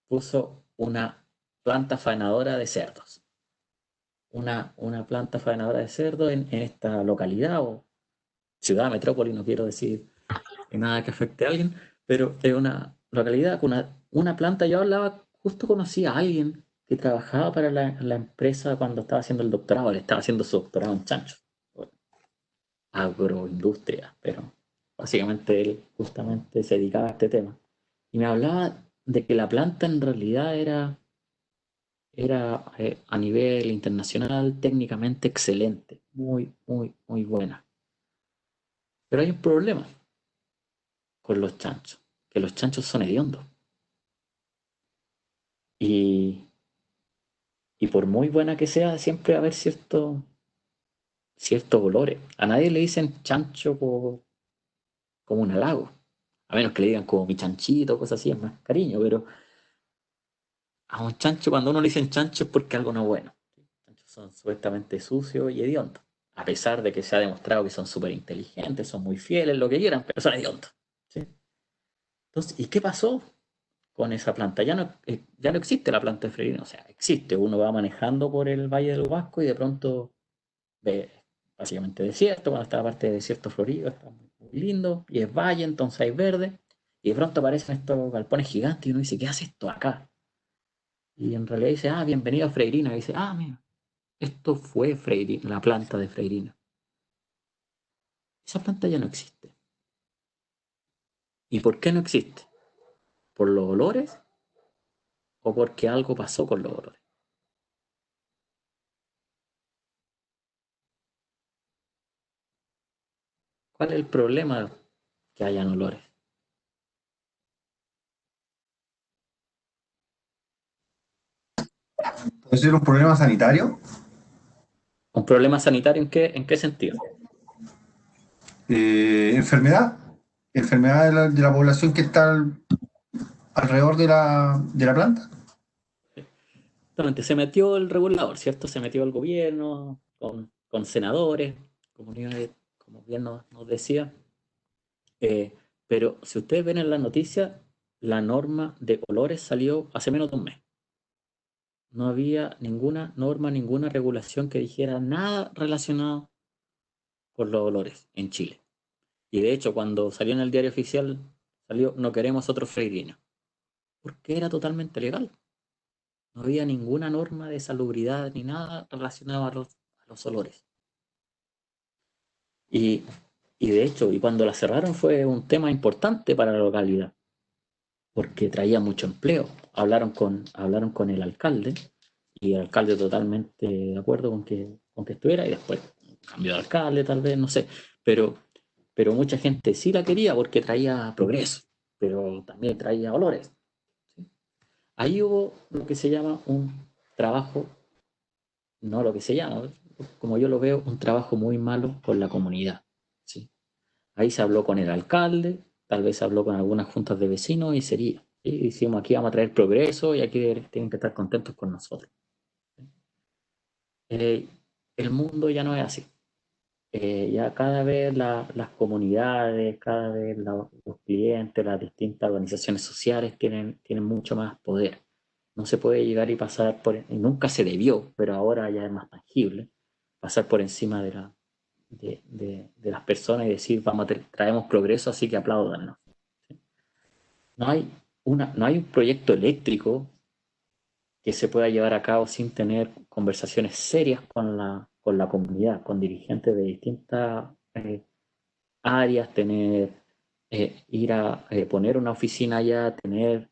puso una planta faenadora de cerdos. Una planta faenadora de cerdos en esta localidad o ciudad, metrópoli, no quiero decir nada que afecte a alguien, pero es una localidad con una planta. Yo hablaba, justo conocí a alguien que trabajaba para la empresa cuando estaba haciendo el doctorado, le estaba haciendo su doctorado en chanchos, agroindustria, pero básicamente él justamente se dedicaba a este tema. Y me hablaba de que la planta en realidad era a nivel internacional técnicamente excelente, muy, muy, muy buena. Pero hay un problema con los chanchos, que los chanchos son hediondos. Y, y por muy buena que sea, siempre va a haber ciertos olores. A nadie le dicen chancho como un halago. A menos que le digan como mi chanchito, cosas así, es más cariño, pero a un chancho, cuando uno le dicen chancho es porque algo no es bueno. Los chanchos son supuestamente sucios y hediondos. A pesar de que se ha demostrado que son súper inteligentes, son muy fieles, lo que quieran, pero son hediondos. ¿Sí? Entonces, ¿y qué pasó con esa planta? Ya no existe la planta de Freirina, o sea, existe. Uno va manejando por el Valle del Huasco y de pronto ve básicamente desierto, cuando está la parte de desierto florido, está muy lindo, y es valle, entonces hay verde, y de pronto aparecen estos galpones gigantes y uno dice, ¿qué hace esto acá? Y en realidad dice, bienvenido a Freirina, y dice, mira, esto fue Freirina, la planta de Freirina. Esa planta ya no existe. ¿Y por qué no existe? ¿Por los olores o porque algo pasó con los olores? ¿Cuál es el problema que hayan olores? ¿Puede ser un problema sanitario? ¿Un problema sanitario en qué sentido? ¿Enfermedad? ¿Enfermedad de la población que está alrededor de la planta? Exactamente, se metió el regulador, ¿cierto? Se metió el gobierno con senadores, como bien nos decía. Pero si ustedes ven en la noticia, la norma de olores salió hace menos de un mes. No había ninguna norma, ninguna regulación que dijera nada relacionado con los olores en Chile. Y de hecho, cuando salió en el diario oficial, salió "No queremos otro freirino", porque era totalmente legal. No había ninguna norma de salubridad ni nada relacionado a los olores. Y, y de hecho, y cuando la cerraron fue un tema importante para la localidad, porque traía mucho empleo. Hablaron con el alcalde, y el alcalde totalmente de acuerdo con que estuviera, y después cambió de alcalde tal vez, no sé, pero, pero mucha gente sí la quería porque traía progreso, pero también traía olores. ¿Sí? Ahí hubo lo que se llama un trabajo, no lo que se llama, como yo lo veo, un trabajo muy malo con la comunidad. ¿Sí? Ahí se habló con el alcalde, tal vez se habló con algunas juntas de vecinos y sería. ¿Sí? Decimos, aquí vamos a traer progreso y aquí tienen que estar contentos con nosotros. Eh, el mundo ya no es así. Ya cada vez las comunidades, cada vez los clientes, las distintas organizaciones sociales tienen mucho más poder. No se puede llegar y pasar y nunca se debió, pero ahora ya es más tangible, pasar por encima de las personas y decir, traemos progreso, así que apláudanos. No hay, no hay un proyecto eléctrico que se pueda llevar a cabo sin tener conversaciones serias con la comunidad, con dirigentes de distintas áreas, ir a poner una oficina allá, tener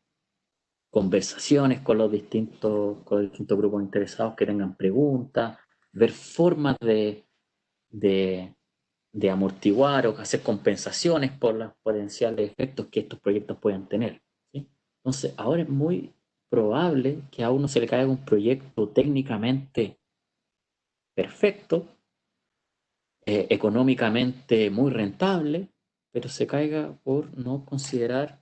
conversaciones con los distintos grupos interesados que tengan preguntas, ver formas de, de amortiguar o hacer compensaciones por los potenciales efectos que estos proyectos puedan tener. ¿Sí? Entonces, ahora es muy probable que a uno se le caiga un proyecto técnicamente perfecto, económicamente muy rentable, pero se caiga por no considerar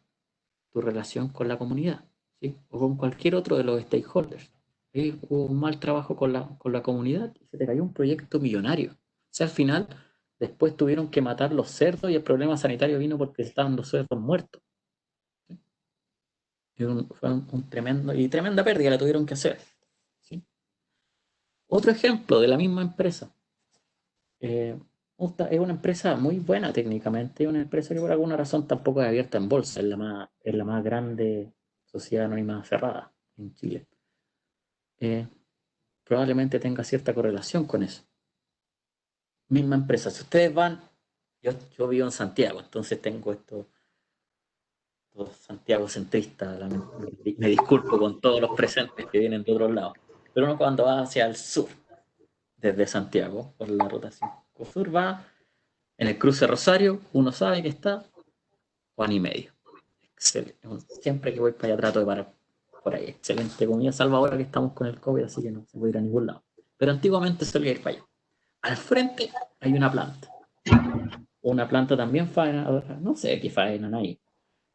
tu relación con la comunidad, ¿sí? O con cualquier otro de los stakeholders. ¿Sí? Hubo un mal trabajo con la comunidad y se te cayó un proyecto millonario. O sea, al final, después tuvieron que matar los cerdos y el problema sanitario vino porque estaban los cerdos muertos. ¿Sí? Fue un tremendo y tremenda pérdida la tuvieron que hacer. ¿Sí? Otro ejemplo de la misma empresa. Eh, es una empresa muy buena técnicamente, es una empresa que por alguna razón tampoco es abierta en bolsa, es la más grande sociedad anónima cerrada en Chile. Eh, Probablemente tenga cierta correlación con eso. Misma empresa, si ustedes van, yo vivo en Santiago, entonces tengo estos Santiago centristas, me disculpo con todos los presentes que vienen de otros lados, pero uno cuando va hacia el sur, desde Santiago, por la ruta 5 Sur, va en el cruce Rosario, uno sabe que está Juan y medio. Excelente. Siempre que voy para allá trato de parar por ahí. Excelente comida, salvo ahora que estamos con el COVID, así que no se puede ir a ningún lado. Pero antiguamente solía ir para allá. Al frente hay una planta también faena, no sé qué faena ahí.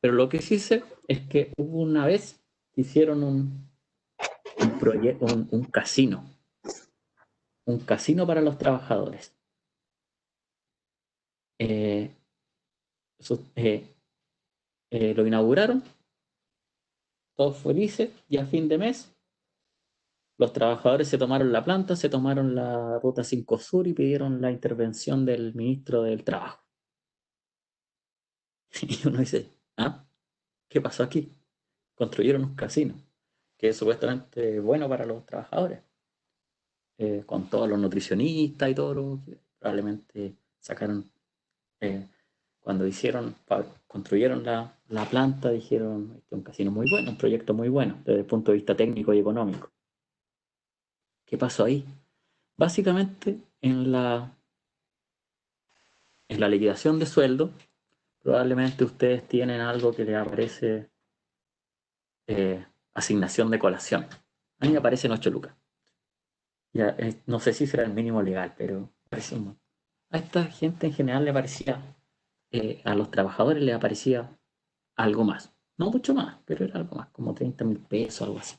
Pero lo que sí sé es que hubo una vez que hicieron un casino para los trabajadores. Eh, su- eh, lo inauguraron, todos felices, y a fin de mes los trabajadores se tomaron la planta, se tomaron la ruta 5 Sur y pidieron la intervención del ministro del Trabajo. Y uno dice, ¿ah? ¿Qué pasó aquí? Construyeron un casino, que es supuestamente bueno para los trabajadores, con todos los nutricionistas y todo lo que probablemente sacaron, eh, cuando construyeron la planta, dijeron, este es un casino muy bueno, un proyecto muy bueno desde el punto de vista técnico y económico. ¿Qué pasó ahí? Básicamente, en la liquidación de sueldo, probablemente ustedes tienen algo que les aparece asignación de colación. A mí me aparecen 8 lucas. Ya, no sé si será el mínimo legal, pero parece a esta gente en general le parecía, a los trabajadores les aparecía algo más. No mucho más, pero era algo más, como 30.000 pesos, algo así.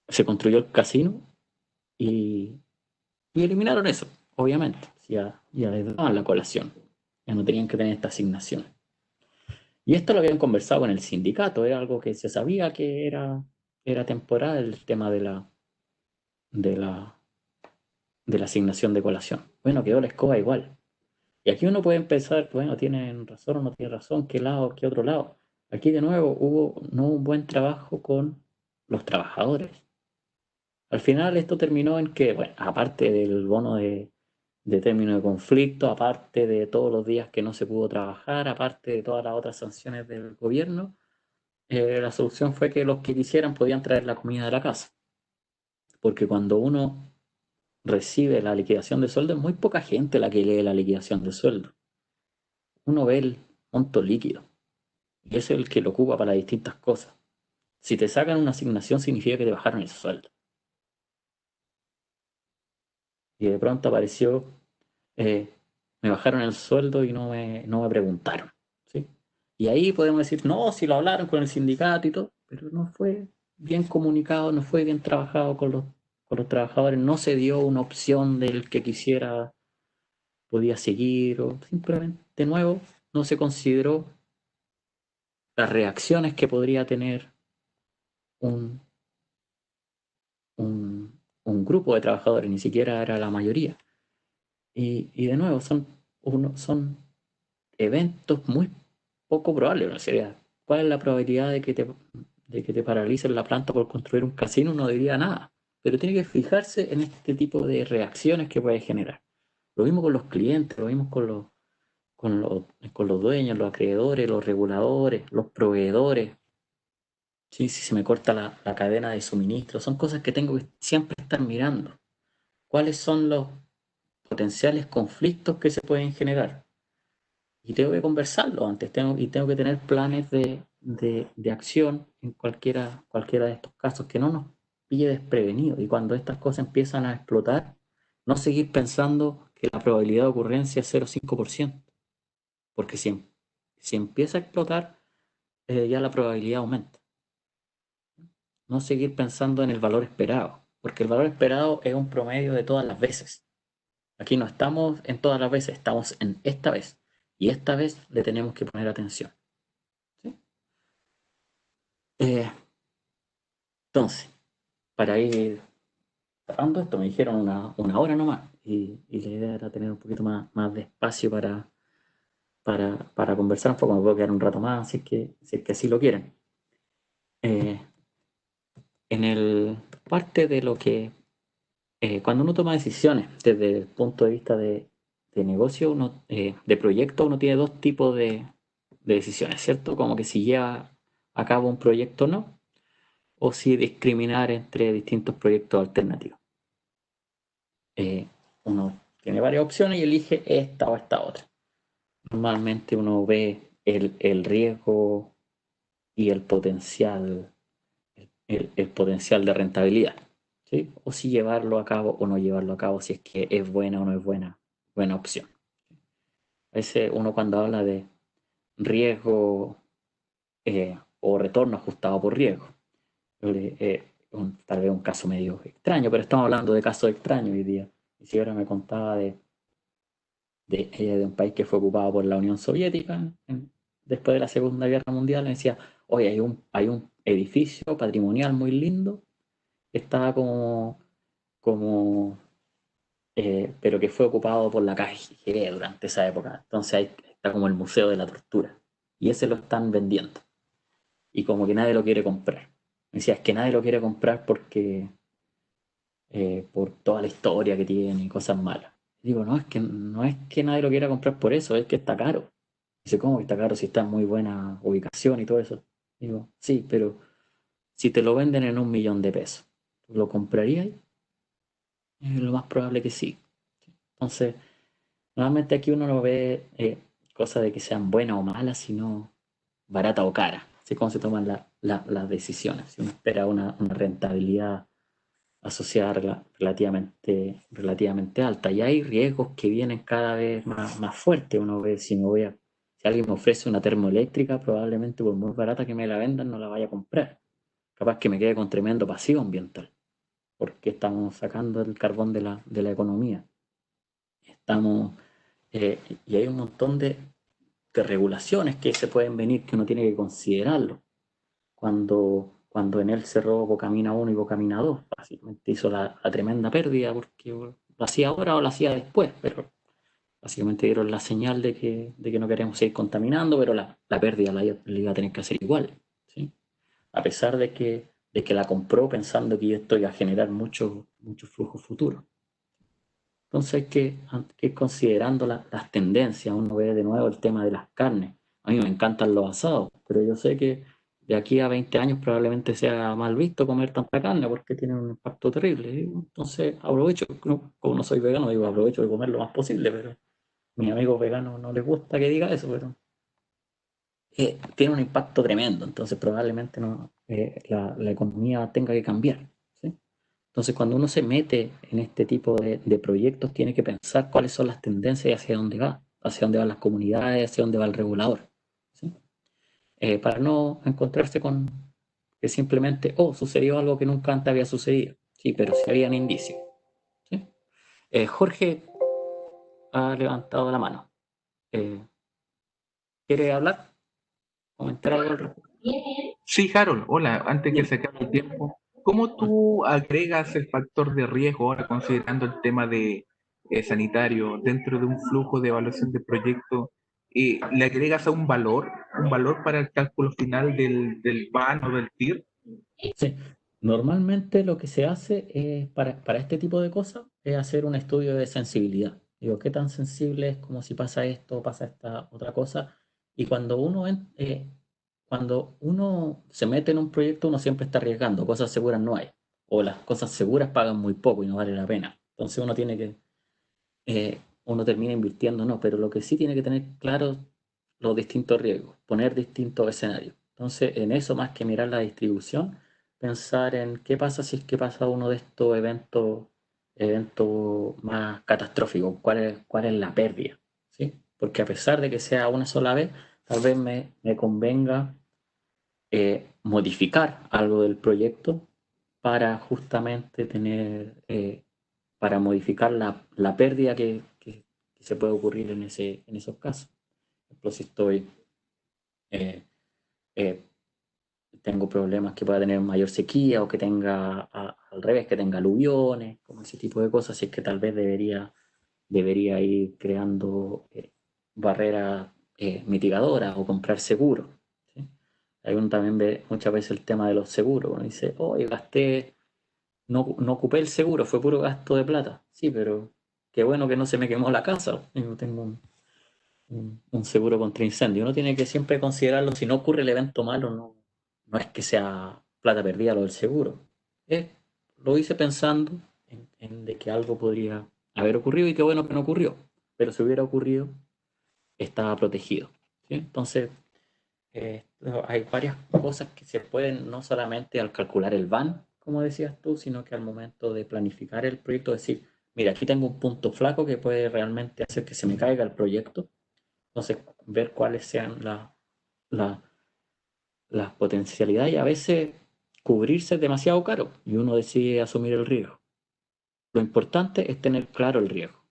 Se construyó el casino y eliminaron eso, obviamente. Ya les daban la colación. Ya no tenían que tener esta asignación. Y esto lo habían conversado con el sindicato, era algo que se sabía que era temporal el tema de la, de la asignación de colación. Bueno, quedó la escoba igual. Y aquí uno puede empezar, bueno, tienen razón o no tienen razón, qué lado, qué otro lado. Aquí de nuevo hubo no un buen trabajo con los trabajadores. Al final esto terminó en que, bueno, aparte del bono de término de conflicto, aparte de todos los días que no se pudo trabajar, aparte de todas las otras sanciones del gobierno, la solución fue que los que quisieran podían traer la comida de la casa. Porque cuando uno recibe la liquidación de sueldo, es muy poca gente la que lee la liquidación de sueldo. Uno ve el monto líquido y es el que lo ocupa para distintas cosas. Si te sacan una asignación significa que te bajaron el sueldo. Y de pronto apareció, me bajaron el sueldo y no me preguntaron. ¿Sí? Y ahí podemos decir, no, si lo hablaron con el sindicato y todo, pero no fue bien comunicado, no fue bien trabajado con los trabajadores, no se dio una opción del que quisiera, podía seguir, o simplemente, de nuevo, no se consideró las reacciones que podría tener un, un grupo de trabajadores, ni siquiera era la mayoría. Y de nuevo, son eventos muy poco probables. ¿No? Sería, ¿cuál es la probabilidad de que te paralicen la planta por construir un casino? No diría nada. Pero tiene que fijarse en este tipo de reacciones que puede generar. Lo mismo con los clientes, lo mismo con los dueños, los acreedores, los reguladores, los proveedores. Sí, si se me corta la cadena de suministro, son cosas que tengo que siempre estar mirando. ¿Cuáles son los potenciales conflictos que se pueden generar? Y tengo que conversarlo antes, y tengo que tener planes de acción en cualquiera de estos casos, que no nos pille desprevenido. Y cuando estas cosas empiezan a explotar, no seguir pensando que la probabilidad de ocurrencia es 0,5%, porque si empieza a explotar, ya la probabilidad aumenta. No seguir pensando en el valor esperado, porque el valor esperado es un promedio de todas las veces. Aquí no estamos en todas las veces, estamos en esta vez. Y esta vez le tenemos que poner atención. ¿Sí? Entonces, para ir cerrando esto, me dijeron una hora nomás. Y la idea era tener un poquito más de espacio para conversar un poco. Me puedo quedar un rato más si es que así lo quieren. En el parte de lo que cuando uno toma decisiones desde el punto de vista de negocio, de proyecto, uno tiene dos tipos de decisiones, ¿cierto? Como que si lleva a cabo un proyecto o no, o si discriminar entre distintos proyectos alternativos. Uno tiene varias opciones y elige esta o esta otra. Normalmente uno ve el riesgo y el potencial, el potencial de rentabilidad. ¿Sí? O si llevarlo a cabo o no llevarlo a cabo, si es que es buena o no es buena opción. A veces uno cuando habla de riesgo o retorno ajustado por riesgo, tal vez un caso medio extraño, pero estamos hablando de casos extraños hoy día. Y si ahora me contaba de un país que fue ocupado por la Unión Soviética después de la Segunda Guerra Mundial, me decía, oye, hay un edificio patrimonial muy lindo, que estaba como pero que fue ocupado por la KGB durante esa época. Entonces ahí está como el Museo de la Tortura. Y ese lo están vendiendo. Y como que nadie lo quiere comprar. Me decía, es que nadie lo quiere comprar porque por toda la historia que tiene y cosas malas. Digo, no es que nadie lo quiera comprar por eso, es que está caro. Dice, ¿cómo que está caro si está en muy buena ubicación y todo eso? Digo, sí, pero si te lo venden en 1.000.000 de pesos, ¿lo comprarías? Es lo más probable que sí. Entonces, normalmente aquí uno no ve cosas de que sean buenas o malas, sino barata o cara. Así es como se toman las decisiones. Si uno espera una rentabilidad asociada relativamente alta. Y hay riesgos que vienen cada vez más fuertes. Uno ve, si alguien me ofrece una termoeléctrica, probablemente por muy barata que me la vendan, no la vaya a comprar. Capaz que me quede con tremendo pasivo ambiental, porque estamos sacando el carbón de la economía. Estamos, y hay un montón de regulaciones que se pueden venir que uno tiene que considerarlo. Cuando en él cerró Bocamina 1 y Bocamina 2, básicamente hizo la tremenda pérdida porque lo hacía ahora o lo hacía después, pero básicamente dieron la señal de que no queremos seguir contaminando, pero la pérdida la iba a tener que hacer igual, ¿sí? A pesar de que la compró pensando que esto iba a generar mucho flujo futuro. Entonces hay que ir considerando las tendencias. Uno ve de nuevo el tema de las carnes. A mí me encantan los asados, pero yo sé que de aquí a 20 años probablemente sea mal visto comer tanta carne porque tiene un impacto terrible. ¿Sí? Entonces aprovecho, como no soy vegano, digo aprovecho de comer lo más posible, pero a mis amigos veganos no les gusta que diga eso, pero tiene un impacto tremendo. Entonces probablemente no, la economía tenga que cambiar. ¿Sí? Entonces, cuando uno se mete en este tipo de proyectos, tiene que pensar cuáles son las tendencias y hacia dónde van las comunidades, hacia dónde va el regulador, ¿sí? Para no encontrarse con que simplemente, oh, sucedió algo que nunca antes había sucedido. Sí, pero sí habían indicios, ¿sí? Jorge ha levantado la mano. Eh, ¿Quiere hablar? ¿Comentar algo al respecto? Sí, Harold, hola, antes que Dime. se acabe el tiempo, ¿cómo tú agregas el factor de riesgo ahora considerando el tema de sanitario dentro de un flujo de evaluación de proyecto? ¿Le agregas a un valor para el cálculo final del BAN o del TIR? Sí, normalmente lo que se hace para este tipo de cosas es hacer un estudio de sensibilidad. Digo, ¿qué tan sensible es como si pasa esto o pasa esta otra cosa? Y cuando uno se mete en un proyecto, uno siempre está arriesgando, cosas seguras no hay. O las cosas seguras pagan muy poco y no vale la pena. Entonces uno termina invirtiendo, no, pero lo que sí tiene que tener claro los distintos riesgos, poner distintos escenarios. Entonces, en eso más que mirar la distribución, pensar en qué pasa si es que pasa uno de estos eventos más catastróficos, cuál es la pérdida, ¿sí? Porque a pesar de que sea una sola vez, tal vez me convenga modificar algo del proyecto para justamente para modificar la pérdida que se puede ocurrir en esos casos. Por ejemplo, si eh, eh, tengo problemas que pueda tener mayor sequía o que tenga, al revés, que tenga aluviones, como ese tipo de cosas, es que tal vez debería ir creando barreras mitigadoras o comprar seguros. ¿Sí? Ahí uno también ve muchas veces el tema de los seguros. Uno dice, oye, no ocupé el seguro, fue puro gasto de plata. Sí, pero qué bueno que no se me quemó la casa. Yo tengo un seguro contra incendio. Uno tiene que siempre considerarlo, si no ocurre el evento malo, no es que sea plata perdida lo del seguro. Lo hice pensando en de que algo podría haber ocurrido y qué bueno que no ocurrió. Pero si hubiera ocurrido, estaba protegido. ¿Sí? Entonces, hay varias cosas que se pueden, no solamente al calcular el BAN, como decías tú, sino que al momento de planificar el proyecto, decir, mira, aquí tengo un punto flaco que puede realmente hacer que se me caiga el proyecto. Entonces, ver cuáles sean la- las potencialidades y a veces cubrirse es demasiado caro y uno decide asumir el riesgo. Lo importante es tener claro el riesgo.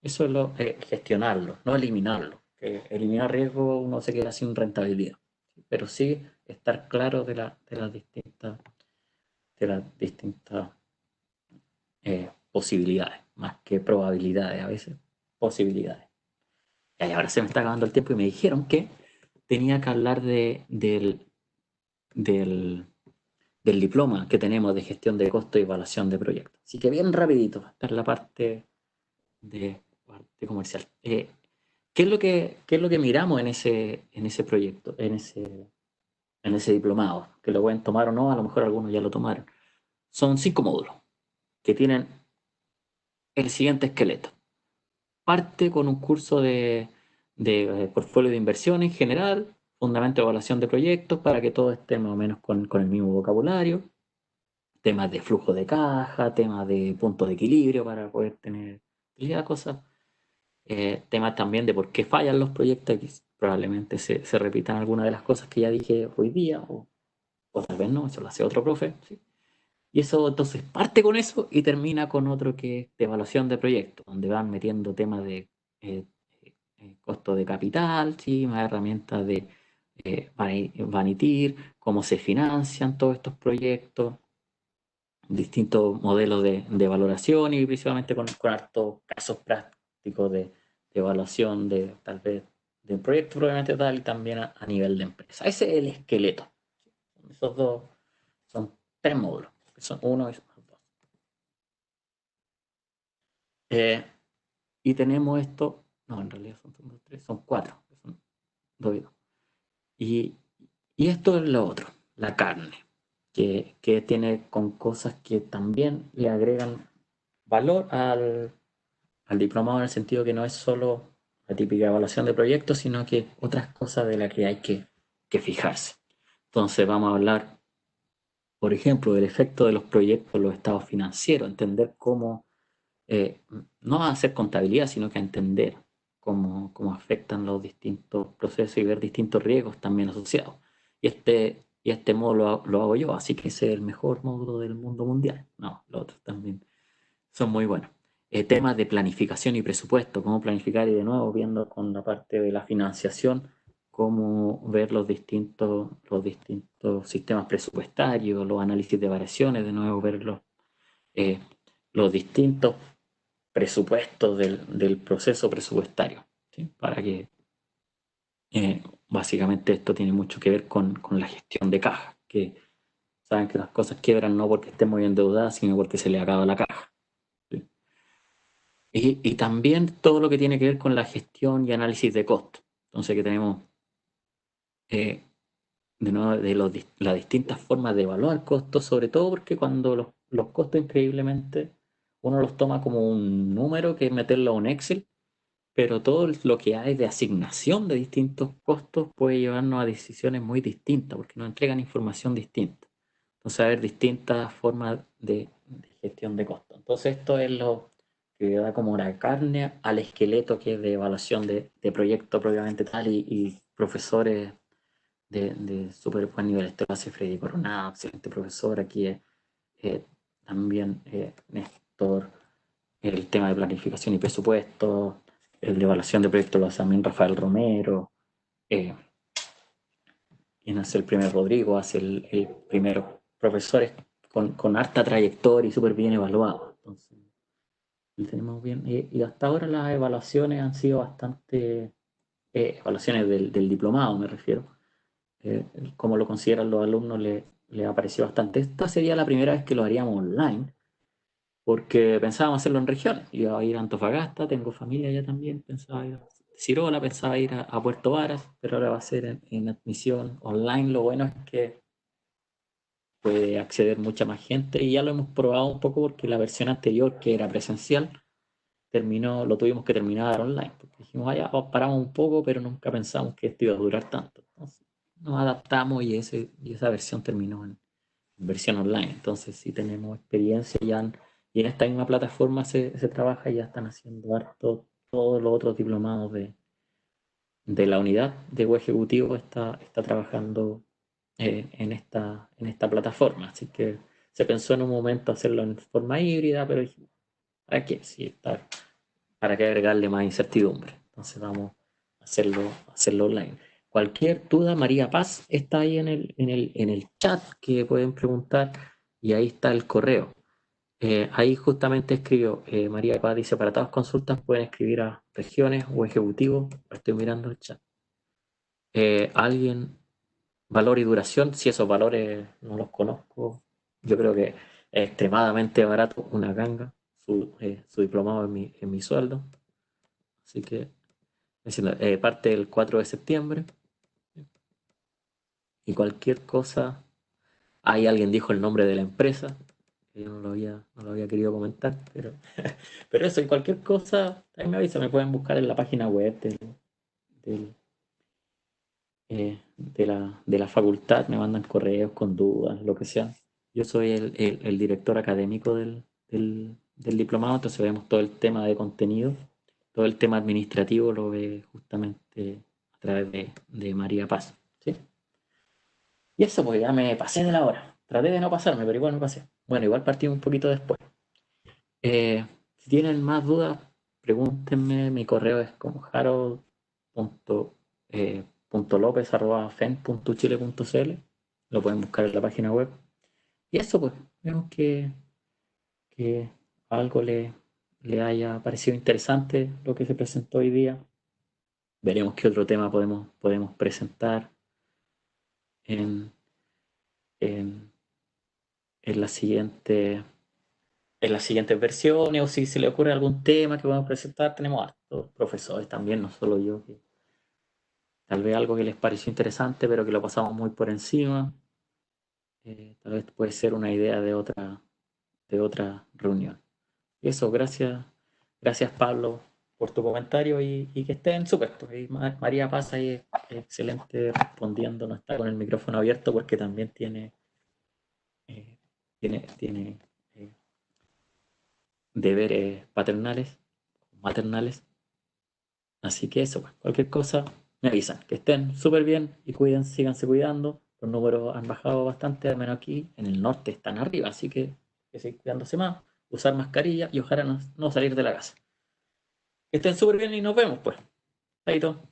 Eso es gestionarlo, no eliminarlo. Que eliminar riesgo uno se queda sin rentabilidad. Pero sí estar claro de las distintas posibilidades, más que probabilidades a veces, posibilidades. Y ahora se me está acabando el tiempo y me dijeron que tenía que hablar del, del diploma que tenemos de gestión de costo y evaluación de proyectos. Así que bien rapidito, esta es la parte parte comercial. ¿Qué es lo que miramos en ese proyecto, en ese diplomado? Que lo pueden tomar o no, a lo mejor algunos ya lo tomaron. Son 5 módulos que tienen el siguiente esqueleto. Parte con un curso de portfolio de inversión en general, fundamento de evaluación de proyectos para que todo esté más o menos con el mismo vocabulario, temas de flujo de caja, temas de puntos de equilibrio para poder tener cosas, temas también de por qué fallan los proyectos, que probablemente se repitan algunas de las cosas que ya dije hoy día, o tal vez no, eso lo hace otro profe, ¿sí? Y eso entonces parte con eso y termina con otro que es de evaluación de proyectos, donde van metiendo temas de eh, costo de capital, ¿sí? Más herramientas de Vanitir, cómo se financian todos estos proyectos, distintos modelos de valoración y principalmente con hartos casos prácticos de evaluación de tal vez de un proyecto probablemente tal y también a nivel de empresa. Ese es el esqueleto. Esos dos son 3 módulos, que son uno y son dos. Y tenemos esto, no, en realidad son 3, son 4, son 2 y 2. Y esto es lo otro, la carne, que tiene con cosas que también le agregan valor al diplomado en el sentido que no es solo la típica evaluación de proyectos, sino que otras cosas de las que hay que fijarse. Entonces vamos a hablar, por ejemplo, del efecto de los proyectos en los estados financieros, entender cómo, no hacer contabilidad, sino que entender cómo afectan los distintos procesos y ver distintos riesgos también asociados. Y este módulo lo hago yo, así que ese es el mejor módulo del mundo mundial. No, los otros también son muy buenos. Temas de planificación y presupuesto, cómo planificar y de nuevo viendo con la parte de la financiación, cómo ver los distintos sistemas presupuestarios, los análisis de variaciones, de nuevo ver los distintos presupuestos del proceso presupuestario, ¿sí? Para que básicamente esto tiene mucho que ver con la gestión de caja, que saben que las cosas quiebran no porque estén muy endeudadas, sino porque se le acaba la caja. ¿Sí? Y también todo lo que tiene que ver con la gestión y análisis de costos. Entonces que tenemos de nuevo las distintas formas de evaluar costos, sobre todo porque cuando los costos increíblemente uno los toma como un número que es meterlo a un Excel, pero todo lo que hay de asignación de distintos costos puede llevarnos a decisiones muy distintas porque nos entregan información distinta. Entonces, haber distintas formas de gestión de costos. Entonces, esto es lo que da como una carne al esqueleto que es de evaluación de proyecto propiamente tal y profesores de súper buen nivel. Esto lo hace Freddy Coronado, excelente profesor. Aquí es también Néstor, el tema de planificación y presupuesto, el de evaluación de proyectos lo hace también Rafael Romero, quien hace el primer Rodrigo, hace el primero, profesores con harta trayectoria y súper bien evaluados. Entonces, lo tenemos bien. Y hasta ahora las evaluaciones han sido bastante, evaluaciones del diplomado me refiero, como lo consideran los alumnos, le ha parecido bastante. Esta sería la primera vez que lo haríamos online, porque pensábamos hacerlo en regiones. Iba a ir a Antofagasta, tengo familia allá también, pensaba ir a Cirola, pensaba ir a Puerto Varas, pero ahora va a ser en admisión online. Lo bueno es que puede acceder mucha más gente y ya lo hemos probado un poco porque la versión anterior, que era presencial, lo tuvimos que terminar online, porque dijimos, vaya, paramos un poco, pero nunca pensamos que esto iba a durar tanto. Entonces, nos adaptamos y esa versión terminó en versión online. Entonces, sí tenemos experiencia ya y en esta misma plataforma se trabaja y ya están haciendo harto todos los otros diplomados de la unidad de web ejecutivo está trabajando en esta plataforma. Así que se pensó en un momento hacerlo en forma híbrida, pero dijimos, ¿para qué? Sí, para que agregarle más incertidumbre. Entonces vamos a hacerlo online. Cualquier duda, María Paz está ahí en el chat que pueden preguntar y ahí está el correo. Ahí justamente escribió, María Paz dice, para todas consultas pueden escribir a regiones o ejecutivos. Estoy mirando el chat. Alguien, valor y duración, si esos valores no los conozco, yo creo que es extremadamente barato, una ganga, su diplomado en mi sueldo. Así que, diciendo, parte el 4 de septiembre. Y cualquier cosa, ahí alguien dijo el nombre de la empresa, que yo no lo había querido comentar, pero eso, y cualquier cosa, ahí me avisa, me pueden buscar en la página web del, de la facultad, me mandan correos con dudas, lo que sea. Yo soy el director académico del diplomado, entonces vemos todo el tema de contenido, todo el tema administrativo lo ve justamente a través de María Paz, ¿sí? Y eso, pues ya me pasé de la hora. Traté de no pasarme, pero igual me pasé. Bueno, igual partimos un poquito después. Si tienen más dudas, pregúntenme. Mi correo es como harold.lopez@fen.chile.cl. Lo pueden buscar en la página web. Y eso, pues, vemos que algo le haya parecido interesante lo que se presentó hoy día. Veremos qué otro tema podemos presentar en, en, en las siguientes versiones, o si se le ocurre algún tema que podemos presentar. Tenemos hartos profesores también, no solo yo, que tal vez algo que les pareció interesante, pero que lo pasamos muy por encima. Tal vez puede ser una idea de otra reunión. Y eso, gracias Pablo por tu comentario y que estén súper. Pues, y María Paz ahí es excelente respondiendo, no está con el micrófono abierto porque también eh, tiene deberes paternales, maternales. Así que eso, pues, cualquier cosa me avisan. Que estén súper bien y síganse cuidando. Los números han bajado bastante, al menos aquí en el norte están arriba, así que seguir cuidándose más, usar mascarilla y ojalá no salir de la casa. Que estén súper bien y nos vemos, pues. Chaito.